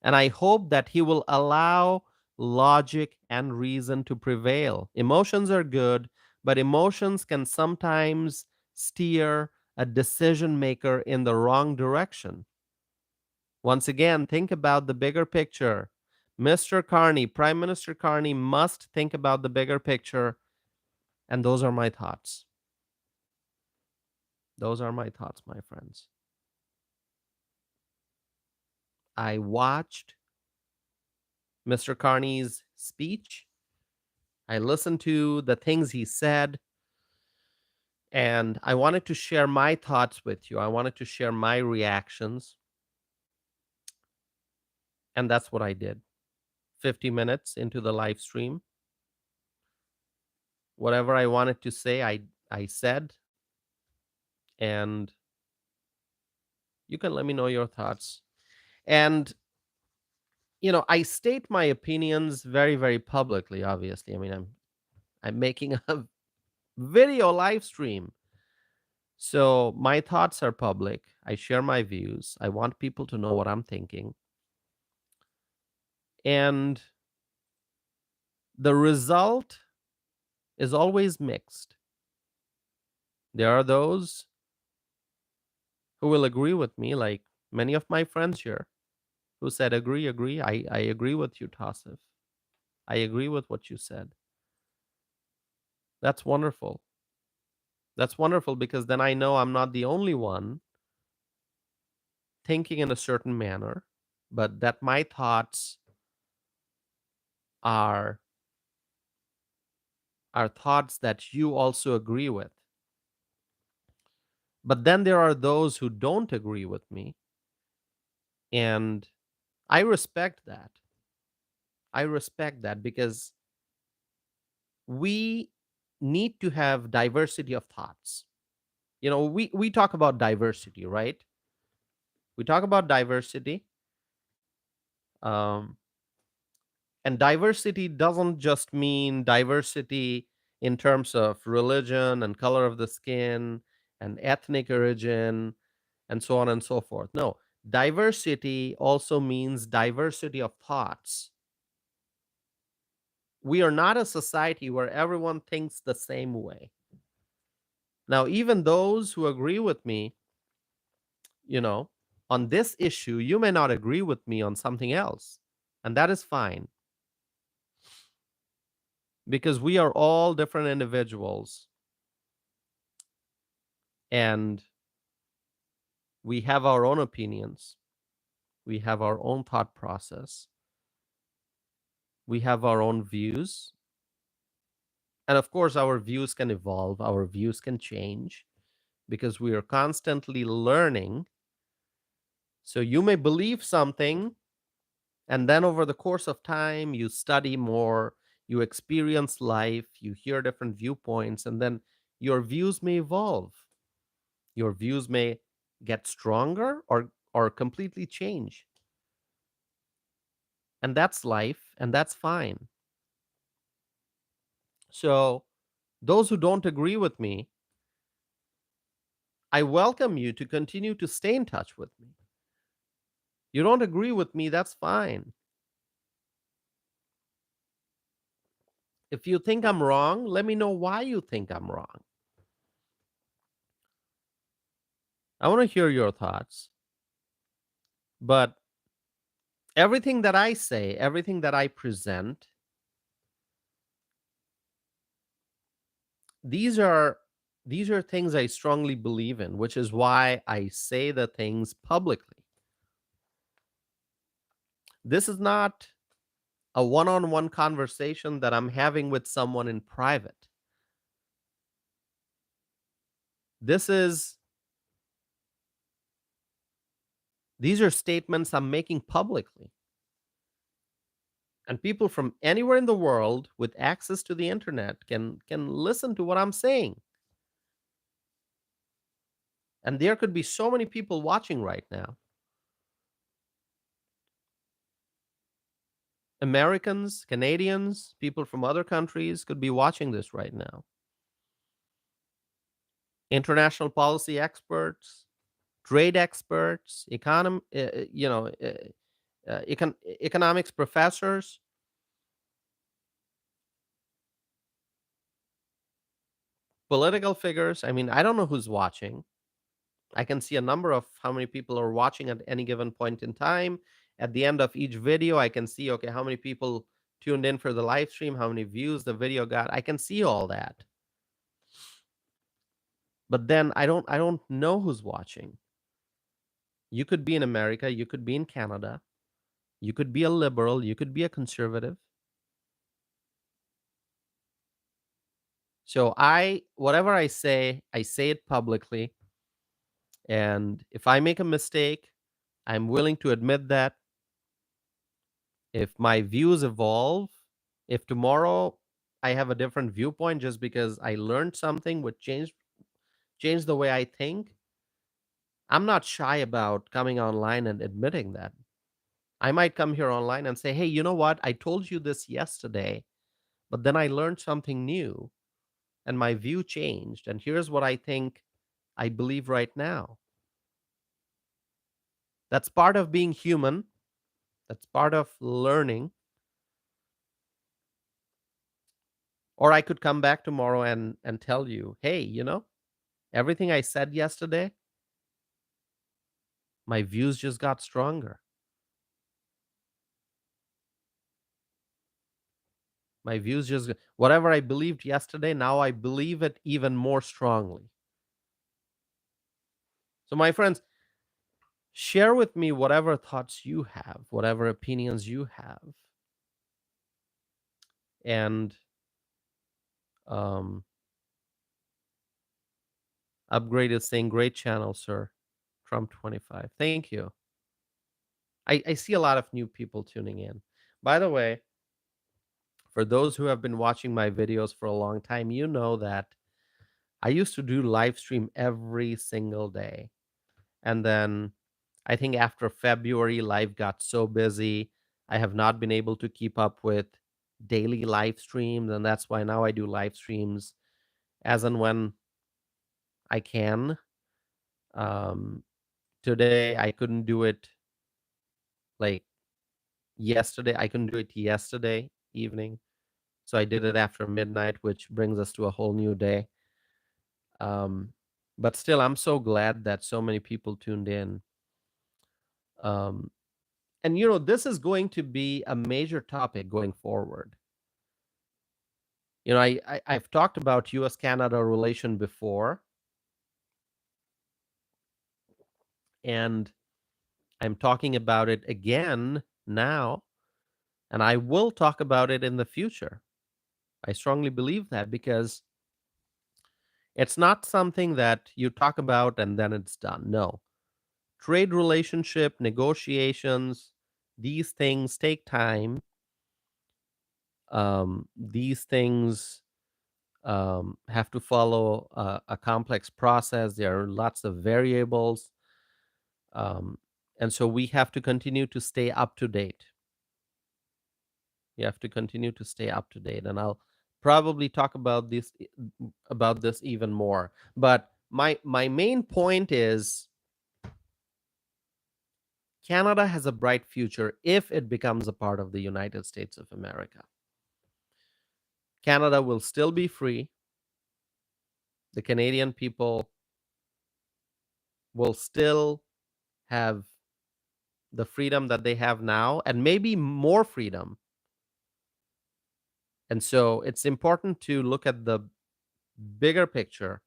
And I hope that he will allow logic and reason to prevail. Emotions are good, but emotions can sometimes steer a decision maker in the wrong direction. Once again, think about the bigger picture. Mr. Carney, Prime Minister Carney must think about the bigger picture. And those are my thoughts. Those are my thoughts, my friends. I watched Mr. Carney's speech. I listened to the things he said. And I wanted to share my thoughts with you. I wanted to share my reactions. And that's what I did. 50 minutes into the live stream. Whatever I wanted to say, I said. And you can let me know your thoughts. And, I state my opinions very, very publicly, obviously. I'm making a video live stream. So my thoughts are public. I share my views. I want people to know what I'm thinking. And the result is always mixed. There are those who will agree with me, like many of my friends here, who said, agree, agree. I agree with you, Tassif. I agree with what you said. That's wonderful. That's wonderful because then I know I'm not the only one thinking in a certain manner, but that my thoughts are thoughts that you also agree with. But then there are those who don't agree with me, and I respect that. I respect that because we need to have diversity of thoughts. We talk about diversity, right? We talk about diversity. Um, and diversity doesn't just mean diversity in terms of religion and color of the skin and ethnic origin and so on and so forth. No, diversity also means diversity of thoughts. We are not a society where everyone thinks the same way. Now, even those who agree with me, you know, on this issue, you may not agree with me on something else. And that is fine because we are all different individuals and we have our own opinions. We have our own thought process. We have our own views. And of course, our views can evolve, our views can change because we are constantly learning. So you may believe something, and then over the course of time, you study more, you experience life, you hear different viewpoints, and then your views may evolve. Your views may get stronger or completely change. And that's life, and that's fine. So, those who don't agree with me, I welcome you to continue to stay in touch with me. You don't agree with me, that's fine. If you think I'm wrong, let me know why you think I'm wrong. I want to hear your thoughts. But everything that I say, everything that I present, these are things I strongly believe in, which is why I say the things publicly. This is not a one-on-one conversation that I'm having with someone in private. This is These are statements I'm making publicly. And people from anywhere in the world with access to the internet can listen to what I'm saying. And there could be so many people watching right now. Americans, Canadians, people from other countries could be watching this right now. International policy experts, trade experts, economics professors, political figures. I mean, I don't know who's watching. I can see a number of how many people are watching at any given point in time. At the end of each video, I can see, okay, how many people tuned in for the live stream, how many views the video got. I can see all that. But then I don't know who's watching. You could be in America, you could be in Canada, you could be a liberal, you could be a conservative. So whatever I say it publicly. And if I make a mistake, I'm willing to admit that. If my views evolve, if tomorrow I have a different viewpoint just because I learned something which changed the way I think, I'm not shy about coming online and admitting that. I might come here online and say, "Hey, you know what? I told you this yesterday, but then I learned something new and my view changed, and here's what I think I believe right now." That's part of being human. That's part of learning. Or I could come back tomorrow and tell you, "Hey, everything I said yesterday, my views just got stronger. My views just whatever I believed yesterday, now I believe it even more strongly." So my friends, share with me whatever thoughts you have, whatever opinions you have. And um Upgrade is saying, "Great channel, sir." Trump 25. Thank you. I see a lot of new people tuning in. By the way, for those who have been watching my videos for a long time, you know that I used to do live stream every single day. And then I think after February, life got so busy. I have not been able to keep up with daily live streams. And that's why now I do live streams as and when I can. Um, Today, I couldn't do it like yesterday. I couldn't do it yesterday evening. So I did it after midnight, which brings us to a whole new day. Um, but still, I'm so glad that so many people tuned in. Um, and this is going to be a major topic going forward. I've talked about U.S. Canada relation before, and I'm talking about it again now, and I will talk about it in the future. I strongly believe that because it's not something that you talk about and then it's done. No. Trade relationship, negotiations, these things take time. These things have to follow a complex process. There are lots of variables. Um, and so we have to continue to stay up to date. You have to continue to stay up to date. And I'll probably talk about this even more. But my main point is Canada has a bright future if it becomes a part of the United States of America. Canada will still be free. The Canadian people will still have the freedom that they have now and maybe more freedom. And so it's important to look at the bigger picture,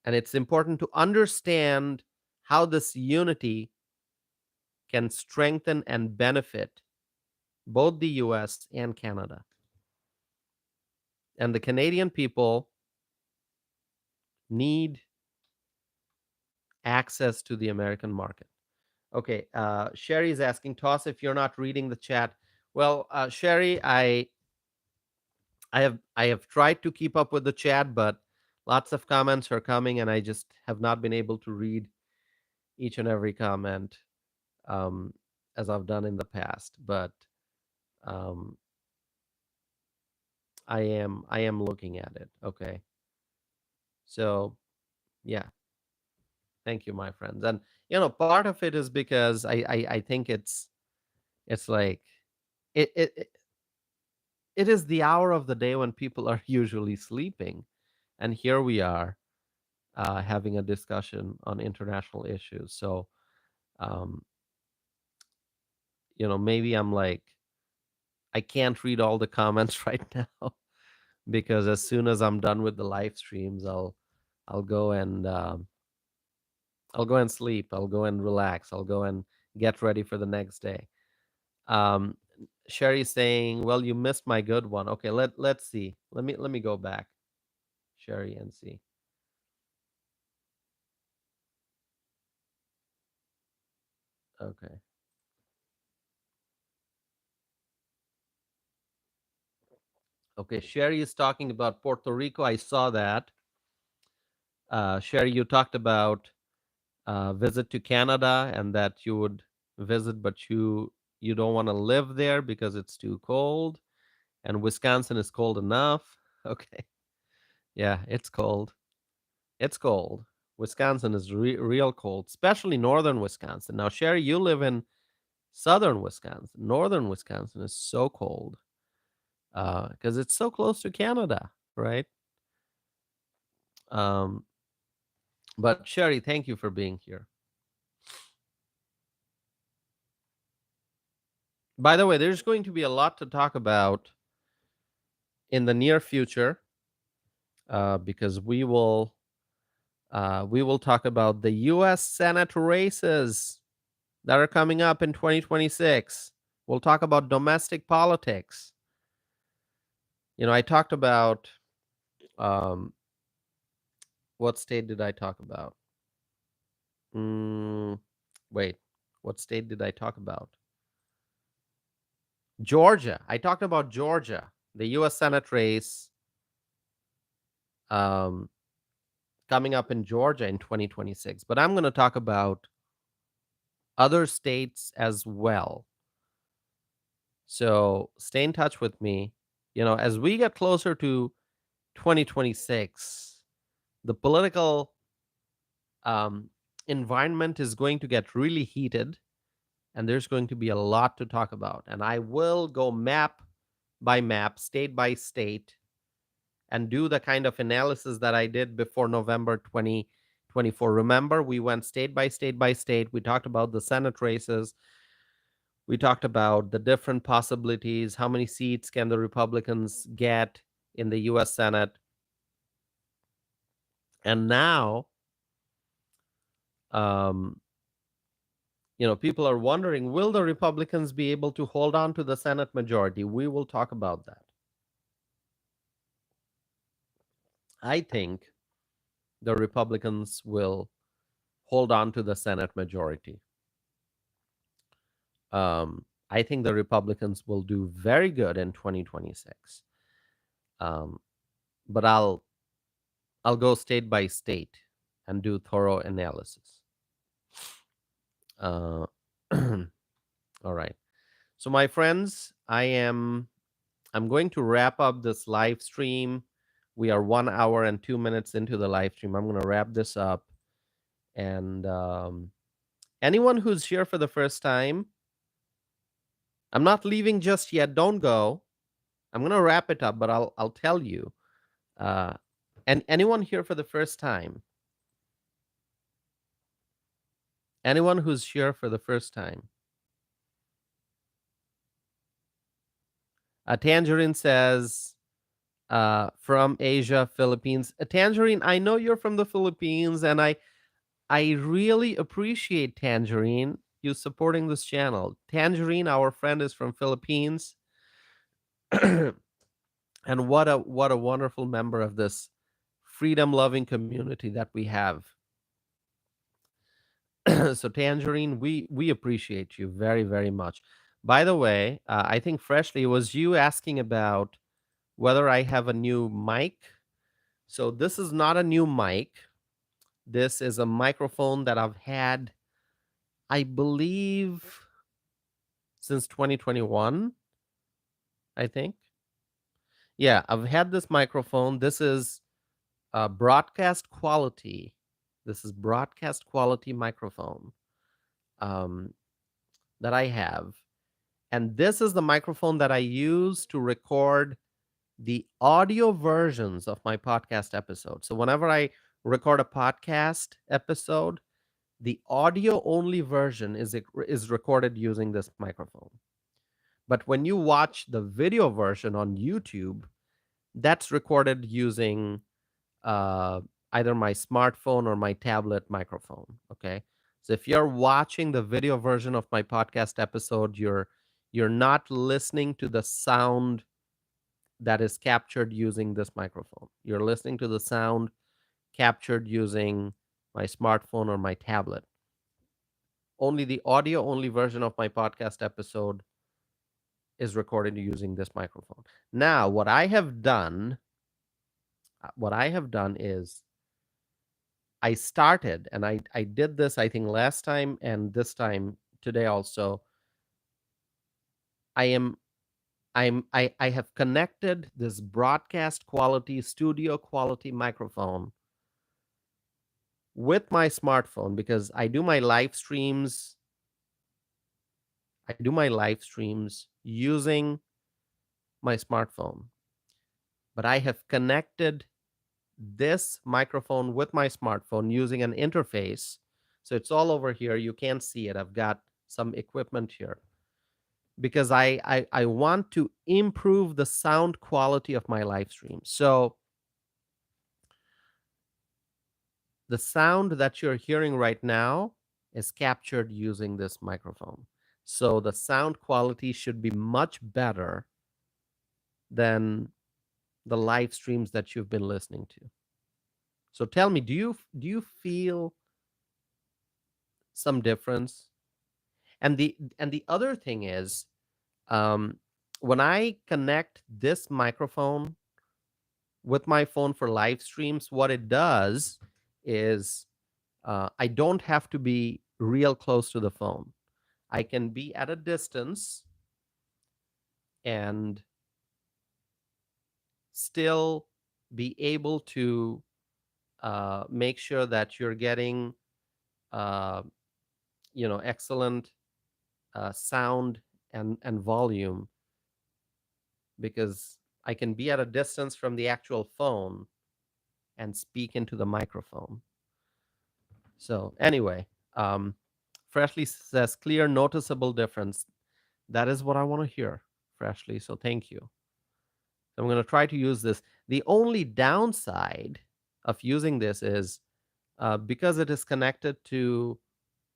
and it's important to understand how this unity can strengthen and benefit both the US and Canada. And the Canadian people need access to the American market. Okay, Sherry is asking, Toss, if you're not reading the chat. Well, Sherry, I have tried to keep up with the chat, but lots of comments are coming, and I just have not been able to read each and every comment um, as I've done in the past. But um, I am looking at it. Okay, so yeah, thank you, my friends. And part of it is because I think it's like it it it is the hour of the day when people are usually sleeping, and here we are having a discussion on international issues. So um, maybe I'm like I can't read all the comments right now because as soon as I'm done with the live streams, I'll go and I'll go and sleep. I'll go and relax. I'll go and get ready for the next day. Um, Sherry's saying, "Well, you missed my good one." Okay, let's see. Let me go back, Sherry, and see. Okay. Okay, Sherry is talking about Puerto Rico. I saw that. Sherry, you talked about visit to Canada and that you would visit, but you don't want to live there because it's too cold, and Wisconsin is cold enough. Okay, yeah, it's cold. It's cold. Wisconsin is real cold, especially northern Wisconsin. Now, Sherry, you live in southern Wisconsin. Northern Wisconsin is so cold. because it's so close to Canada, right? Um, but Sherry, thank you for being here. By the way, there's going to be a lot to talk about in the near future, because we will talk about the U.S. Senate races that are coming up in 2026. We'll talk about domestic politics. I talked about, um, what state did I talk about? Mm, wait, what state did I talk about? Georgia. I talked about Georgia, the U.S. Senate race, um, coming up in Georgia in 2026. But I'm going to talk about other states as well. So stay in touch with me. As we get closer to 2026, the political, um, environment is going to get really heated, and there's going to be a lot to talk about. And I will go map by map, state by state, and do the kind of analysis that I did before November 2024. Remember, we went state by state by state. We talked about the Senate races. We talked about the different possibilities. How many seats can the Republicans get in the US Senate? And now, um, people are wondering, will the Republicans be able to hold on to the Senate majority? We will talk about that. I think the Republicans will hold on to the Senate majority. I think the Republicans will do very good in 2026. Um, but I'll go state by state and do thorough analysis. Uh, all right. So my friends, I'm going to wrap up this live stream. We are 1 hour and 2 minutes into the live stream. I'm going to wrap this up. And anyone who's here for the first time, I'm not leaving just yet. Don't go. I'm going to wrap it up, but I'll tell you. And anyone here for the first time, anyone who's here for the first time, Tangerine says, from Asia, Philippines. Tangerine, I know you're from the Philippines, and I really appreciate, Tangerine, you supporting this channel. Tangerine, our friend, is from Philippines. And what a wonderful member of this freedom loving community that we have. So Tangerine, we appreciate you very, very much. By the way, I think Freshly, it was you asking about whether I have a new mic. So this is not a new mic. This is a microphone that I've had, I believe, since 2021, I think. Yeah, I've had this microphone. This is broadcast quality. This is broadcast quality microphone, um, that I have. And this is the microphone that I use to record the audio versions of my podcast episodes. So whenever I record a podcast episode, the audio only version is recorded using this microphone. But when you watch the video version on YouTube, that's recorded using uh, either my smartphone or my tablet microphone. Okay, so if you're watching the video version of my podcast episode, you're not listening to the sound that is captured using this microphone. You're listening to the sound captured using my smartphone or my tablet. Only the audio only version of my podcast episode is recorded using this microphone. Now, what I have done is I started, and I did this, I think, last time and this time today also. I am I have connected this broadcast quality, studio quality microphone with my smartphone, because I do my live streams using my smartphone, but I have connected this microphone with my smartphone using an interface. So it's all over here. You can't see it. I've got some equipment here because I want to improve the sound quality of my live stream. So the sound that you're hearing right now is captured using this microphone. So the sound quality should be much better than the live streams that you've been listening to. So tell me, do you feel some difference? And the other thing is, um, when I connect this microphone with my phone for live streams, what it does is I don't have to be real close to the phone. I can be at a distance and still be able to make sure that you're getting uh, excellent sound and volume, because I can be at a distance from the actual phone and speak into the microphone. So anyway, um, Freshly says clear, noticeable difference. That is what I want to hear, Freshly. So thank you. I'm going to try to use this. The only downside of using this is because it is connected to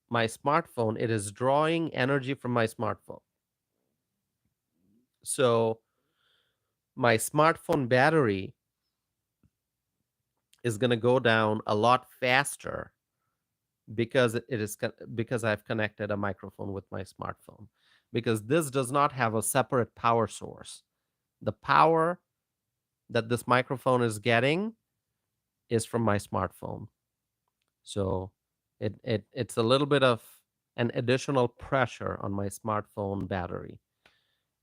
my smartphone, it is drawing energy from my smartphone. So my smartphone battery is going to go down a lot faster because because I've connected a microphone with my smartphone, because this does not have a separate power source. The power that this microphone is getting is from my smartphone. So it's a little bit of an additional pressure on my smartphone battery.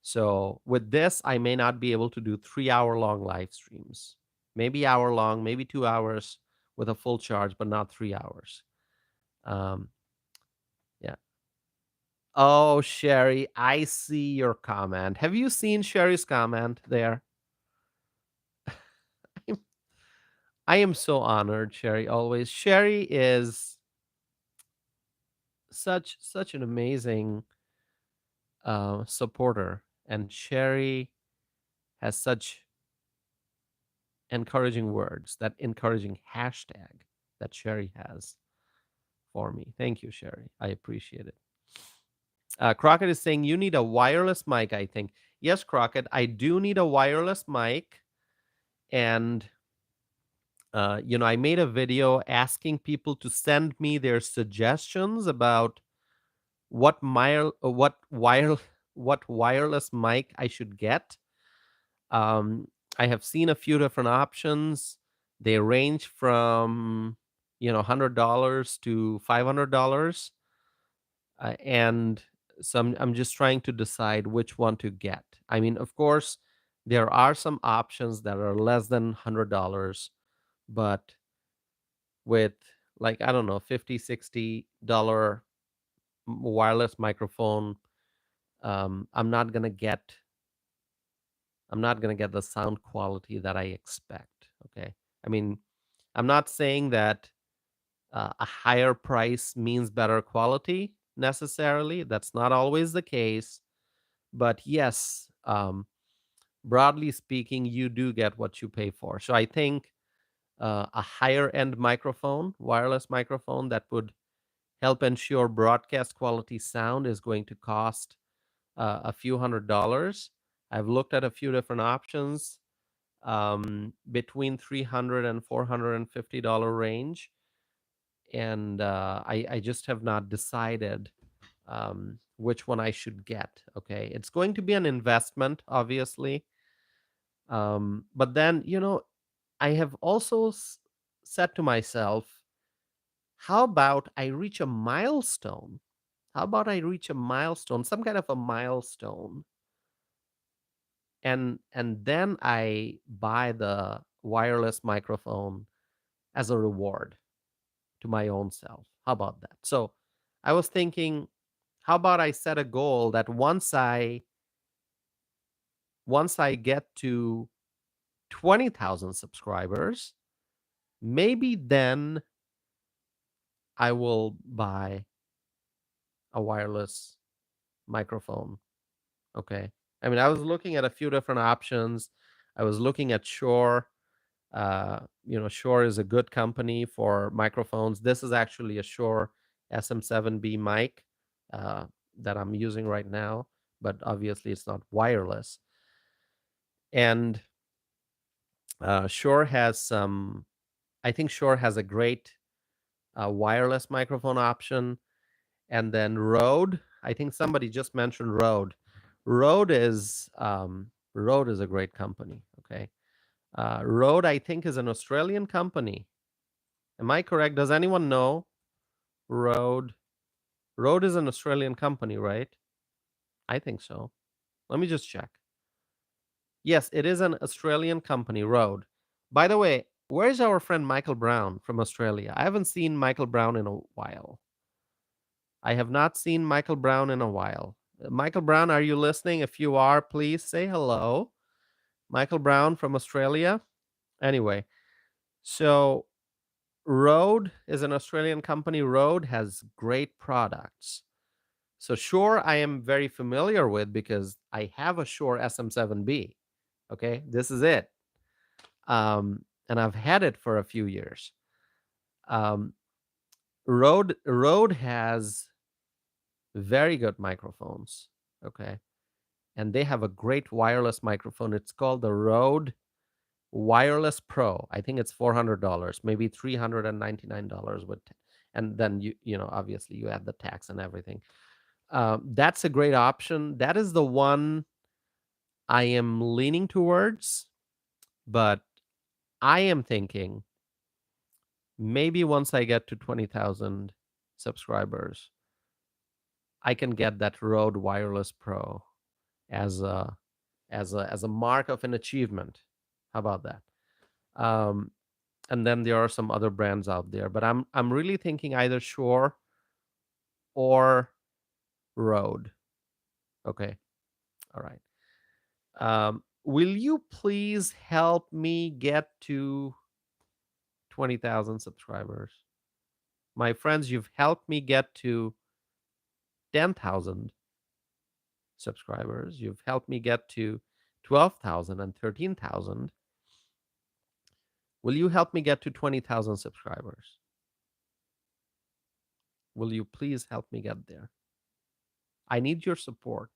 So with this, I may not be able to do 3 hour long live streams. Maybe hour long, maybe 2 hours with a full charge, but not 3 hours. Um, yeah. Oh, Sherry, I see your comment. Have you seen Sherry's comment there? I'm- I am so honored, Sherry, always. Sherry is such an amazing supporter, and Sherry has such encouraging words, that encouraging hashtag that Sherry has for me. Thank you, Sherry. I appreciate it. Crockett is saying you need a wireless mic, I think. Yes, Crockett, I do need a wireless mic. And, I made a video asking people to send me their suggestions about what what wireless mic I should get. Um, I have seen a few different options. They range from $100 to $500, and so I'm just trying to decide which one to get. I mean, of course, there are some options that are less than $100, but with, like, I don't know, 50, $60 wireless microphone, um, I'm not gonna get I'm not gonna get the sound quality that I expect. Okay, I mean, I'm not saying that a higher price means better quality necessarily. That's not always the case, but yes, broadly speaking, you do get what you pay for. So I think a higher end microphone, wireless microphone that would help ensure broadcast quality sound is going to cost a few $100s. I've looked at a few different options, between $300 and $450 range, and I just have not decided which one I should get. Okay, it's going to be an investment, obviously, but then I have also said to myself, how about I reach a milestone? How about I reach a milestone, some kind of a milestone, and then I buy the wireless microphone as a reward to my own self. How about that? So I was thinking, how about I set a goal that once I once I get to 20,000 subscribers, maybe then I will buy a wireless microphone. Okay. I mean, I was looking at a few different options. I was looking at Shure. Shure is a good company for microphones. This is actually a Shure SM7B mic uh, that I'm using right now, but obviously it's not wireless. And Shure has some, I think Shure has a great wireless microphone option. And then Rode, I think somebody just mentioned Rode. Rode is a great company. Okay. Rode, I think, is an Australian company. Am I correct? Does anyone know Rode? Rode is an Australian company, right? I think so. Let me just check. Yes, it is an Australian company, Rode. By the way, where's our friend Michael Brown from Australia? I haven't seen Michael Brown in a while. I have not seen Michael Brown in a while. Michael Brown, are you listening? If you are, please say hello. Michael Brown from Australia. Anyway, so Rode is an Australian company. Rode has great products. So Shure, I am very familiar with because I have a Shure SM7B. Okay, this is it, and I've had it for a few years. Um, Rode has very good microphones. Okay, and they have a great wireless microphone. It's called the Rode Wireless Pro. I think it's $400, maybe $399 with, and then obviously you add the tax and everything. That's a great option. That is the one I am leaning towards, but I am thinking maybe once I get to 20,000 subscribers, I can get that Rode Wireless Pro as a mark of an achievement. How about that? Um, and then there are some other brands out there, but I'm really thinking either Shure or Rode. Okay, all right. Will you please help me get to 20,000 subscribers? My friends, you've helped me get to 10,000 subscribers. You've helped me get to 12,000 and 13,000. Will you help me get to 20,000 subscribers? Will you please help me get there? I need your support.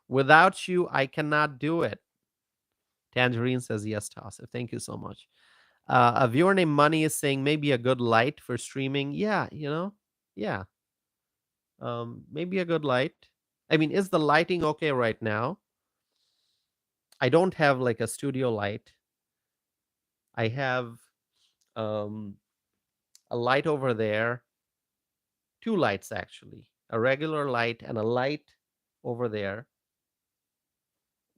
Without you, I cannot do it. Tangerine says yes, Tassif. Thank you so much. A viewer named Money is saying maybe a good light for streaming. Yeah, yeah. Maybe a good light. I mean, is the lighting okay right now? I don't have like a studio light. I have um, a light over there, two lights actually, a regular light and a light over there,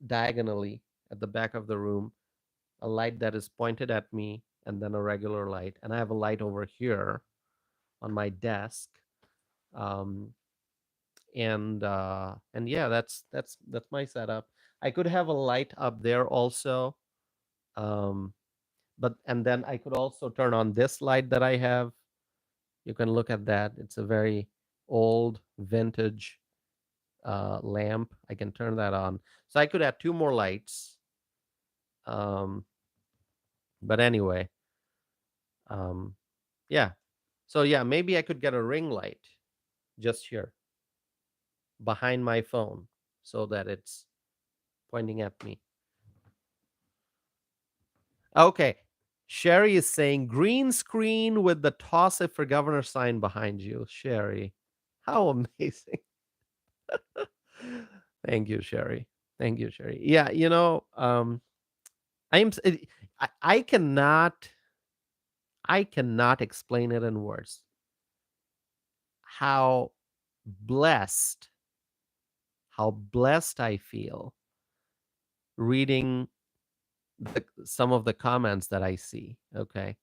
diagonally at the back of the room, a light that is pointed at me, and then a regular light. And I have a light over here on my desk. Um, and yeah, that's my setup. I could have a light up there also. Um, but and then I could also turn on this light that I have. You can look at that. It's a very old vintage lamp. I can turn that on. So I could add two more lights. Um, but anyway, um, yeah. So yeah, maybe I could get a ring light just here behind my phone so that it's pointing at me. Okay. Sherry is saying green screen with the toss it for governor sign behind you. Sherry, how amazing. Thank you, Sherry. Thank you, Sherry. Yeah, I am I cannot explain it in words how blessed how blessed I feel reading some of the comments that I see. Okay.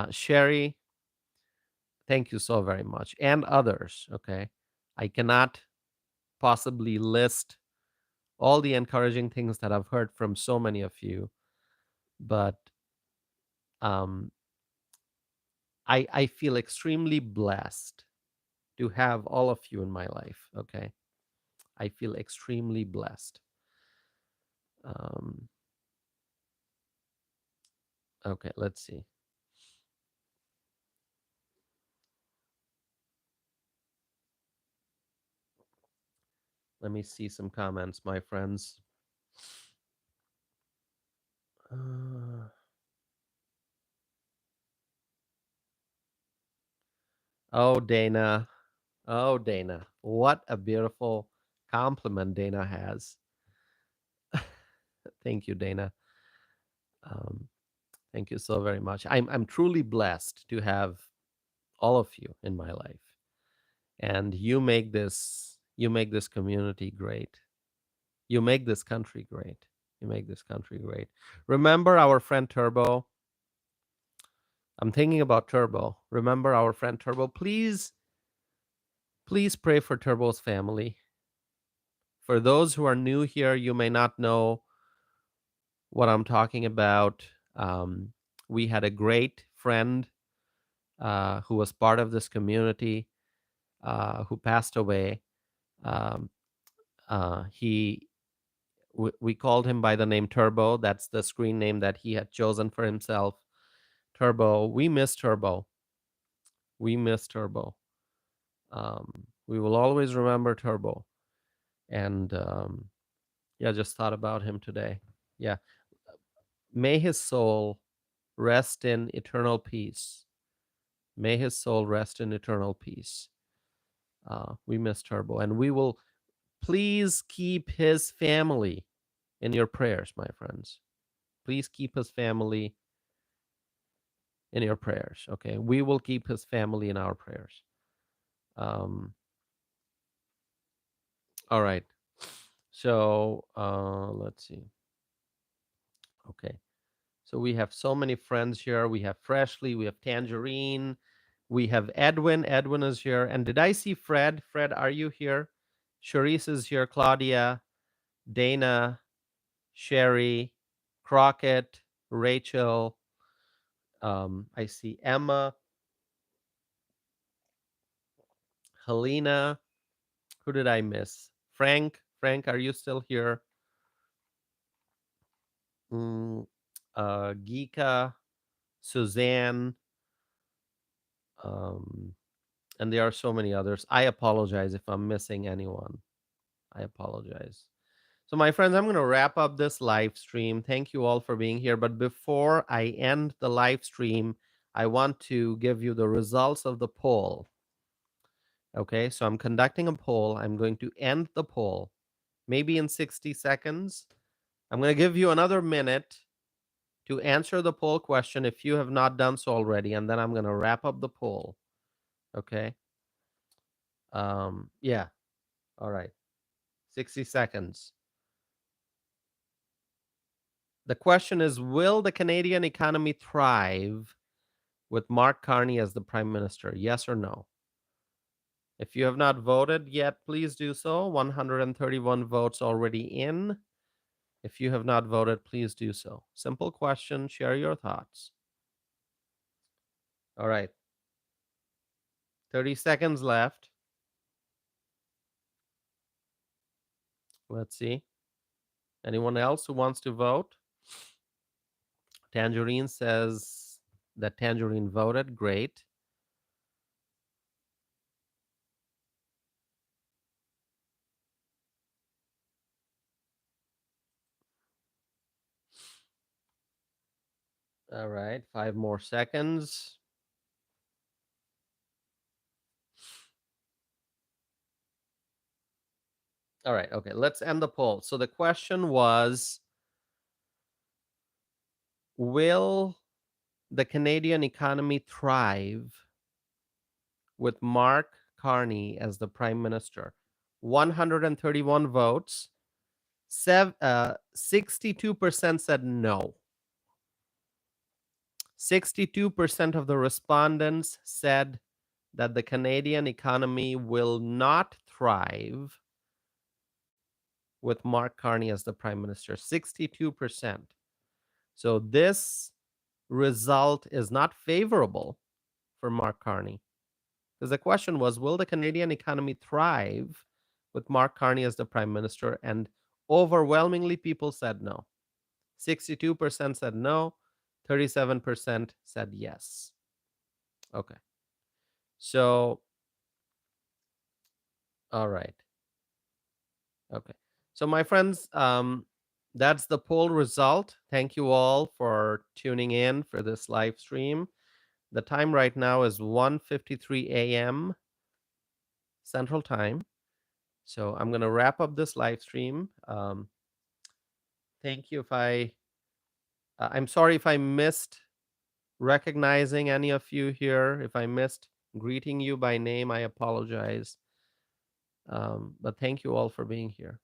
Sherry, thank you so very much. And others. Okay. I cannot possibly list all the encouraging things that I've heard from so many of you. But um, I feel extremely blessed to have all of you in my life. Okay. I feel extremely blessed. Um, okay, let's see. Let me see some comments, my friends. Uh, oh, Dana. Oh, Dana. What a beautiful compliment Dana has. Thank you, Dana. Um, thank you so very much. I'm truly blessed to have all of you in my life, and you make this community great. You make this country great. You make this country great. Remember our friend Turbo. I'm thinking about Turbo. Remember our friend Turbo. Please pray for Turbo's family. For those who are new here, you may not know what I'm talking about. Um, we had a great friend who was part of this community who passed away. Um, he we called him by the name Turbo. That's the screen name that he had chosen for himself. Turbo. We miss Turbo. We miss Turbo. We will always remember Turbo. And yeah, just thought about him today. Yeah. May his soul rest in eternal peace. May his soul rest in eternal peace. We miss Turbo. And we will please keep his family in your prayers, my friends. Please keep his family in your prayers. Okay. We will keep his family in our prayers. Um, all right. So let's see. Okay. So we have so many friends here. We have Freshly, we have Tangerine, we have Edwin. Edwin is here. And did I see Fred? Fred, are you here? Charisse is here. Claudia, Dana, Sherry, Crockett, Rachel. I see Emma, Helena. Who did I miss? Frank. Frank, are you still here? Mm, Geeka, Suzanne, um, and there are so many others. I apologize if I'm missing anyone. I apologize. So, my friends, I'm going to wrap up this live stream. Thank you all for being here. But before I end the live stream, I want to give you the results of the poll. Okay, so I'm conducting a poll. I'm going to end the poll maybe in 60 seconds. I'm going to give you another minute to answer the poll question if you have not done so already, and then I'm going to wrap up the poll. Okay. Yeah. All right. 60 seconds. The question is, will the Canadian economy thrive with Mark Carney as the prime minister? Yes or no? If you have not voted yet, please do so. 131 votes already in. If you have not voted, please do so. Simple question. Share your thoughts. All right. 30 seconds left. Let's see. Anyone else who wants to vote? Tangerine says that Tangerine voted. Great. All right. 5 more seconds. All right. Okay. Let's end the poll. So the question was, will the Canadian economy thrive with Mark Carney as the prime minister? 131 votes. 62% said no. 62% of the respondents said that the Canadian economy will not thrive with Mark Carney as the prime minister, 62%. So this result is not favorable for Mark Carney. Because the question was, will the Canadian economy thrive with Mark Carney as the prime minister? And overwhelmingly, people said no. 62% said no, 37% said yes. Okay. So, all right. Okay. So, my friends, that's the poll result. Thank you all for tuning in for this live stream. The time right now is 1:53 a.m. Central Time. So I'm going to wrap up this live stream. Thank you. I'm sorry if I missed recognizing any of you here. If I missed greeting you by name, I apologize. But thank you all for being here.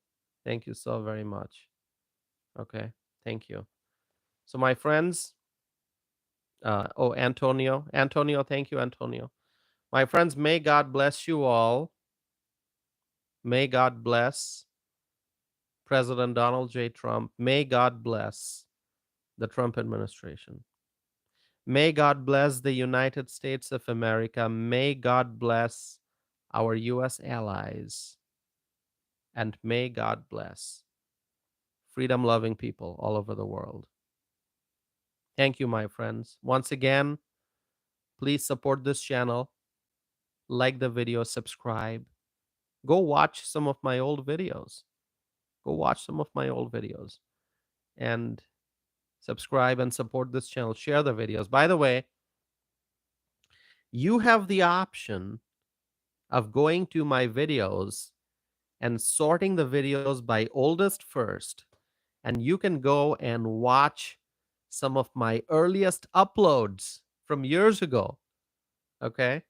Thank you so very much. Okay. Thank you. So my friends, Antonio, thank you, Antonio. My friends, may God bless you all. May God bless President Donald J. Trump. May God bless the Trump administration. May God bless the United States of America. May God bless our U.S. allies. And may God bless freedom loving people all over the world. Thank you, my friends. Once again, please support this channel, like the video, subscribe. Go watch some of my old videos. Go watch some of my old videos and subscribe and support this channel. Share the videos. By the way, you have the option of going to my videos and sorting the videos by oldest first. And you can go and watch some of my earliest uploads from years ago. Okay?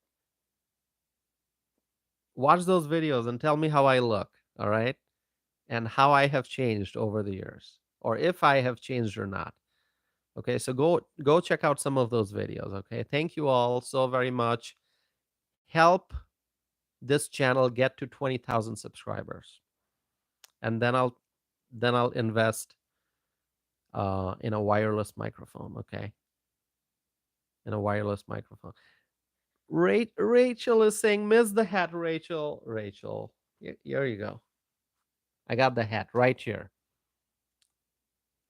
Watch those videos and tell me how I look. All right? And how I have changed over the years, or if I have changed or not. Okay, so go check out some of those videos. Okay, thank you all so very much. Help this channel get to 20,000 subscribers, and then I'll invest in a wireless microphone. Okay, in a wireless microphone. Rachel is saying, "Miss the hat, Rachel." Rachel, here you go. I got the hat right here.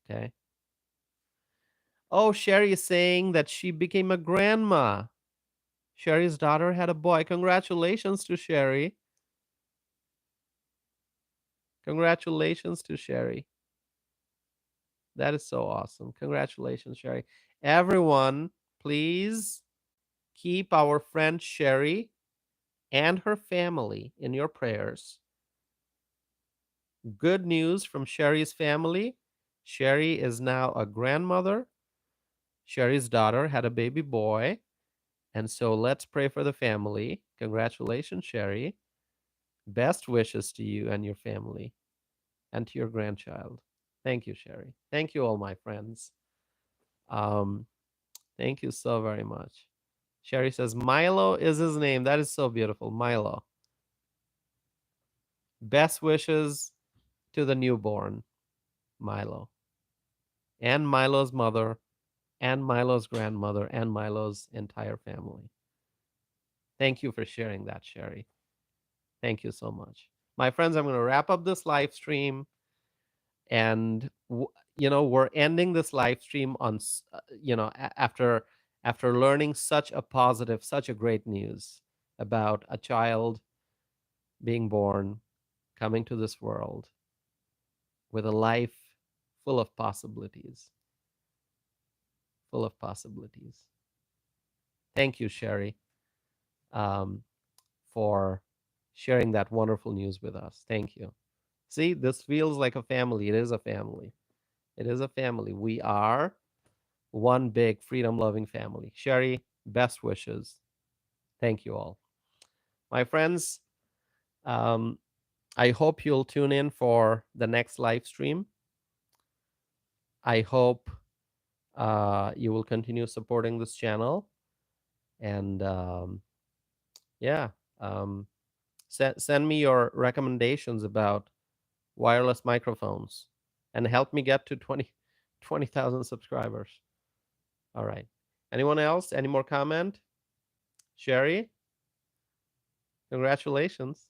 Okay. Oh, Sherry is saying that she became a grandma. Sherry's daughter had a boy. Congratulations to Sherry. Congratulations to Sherry. That is so awesome. Congratulations, Sherry. Everyone, please keep our friend Sherry and her family in your prayers. Good news from Sherry's family. Sherry is now a grandmother. Sherry's daughter had a baby boy. And so let's pray for the family. Congratulations, Sherry. Best wishes to you and your family and to your grandchild. Thank you, Sherry. Thank you, all my friends. Um, thank you so very much. Sherry says, Milo is his name. That is so beautiful. Milo. Best wishes to the newborn, Milo, and Milo's mother, and Milo's grandmother, and Milo's entire family. Thank you for sharing that, Sherry. Thank you so much. My friends, I'm going to wrap up this live stream. And, we're ending this live stream on, after learning such a positive, such a great news about a child being born, coming to this world with a life full of possibilities. Full of possibilities. Thank you, Sherry, for sharing that wonderful news with us. Thank you. See, this feels like a family. It is a family. It is a family. We are one big freedom loving family. Sherry, best wishes. Thank you all. My friends, um, I hope you'll tune in for the next live stream. I hope you will continue supporting this channel. And yeah, send me your recommendations about wireless microphones and help me get to 20,000 subscribers. All right. Anyone else? Any more comment? Sherry, congratulations.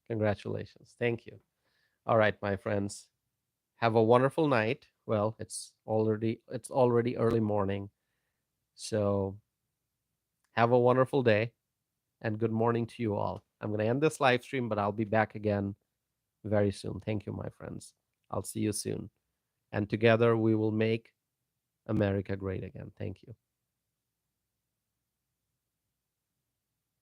Congratulations. Thank you. All right, my friends. Have a wonderful night. Well, it's already early morning. So, have a wonderful day and good morning to you all. I'm going to end this live stream, but I'll be back again very soon. Thank you, my friends. I'll see you soon. And together we will make America great again. Thank you.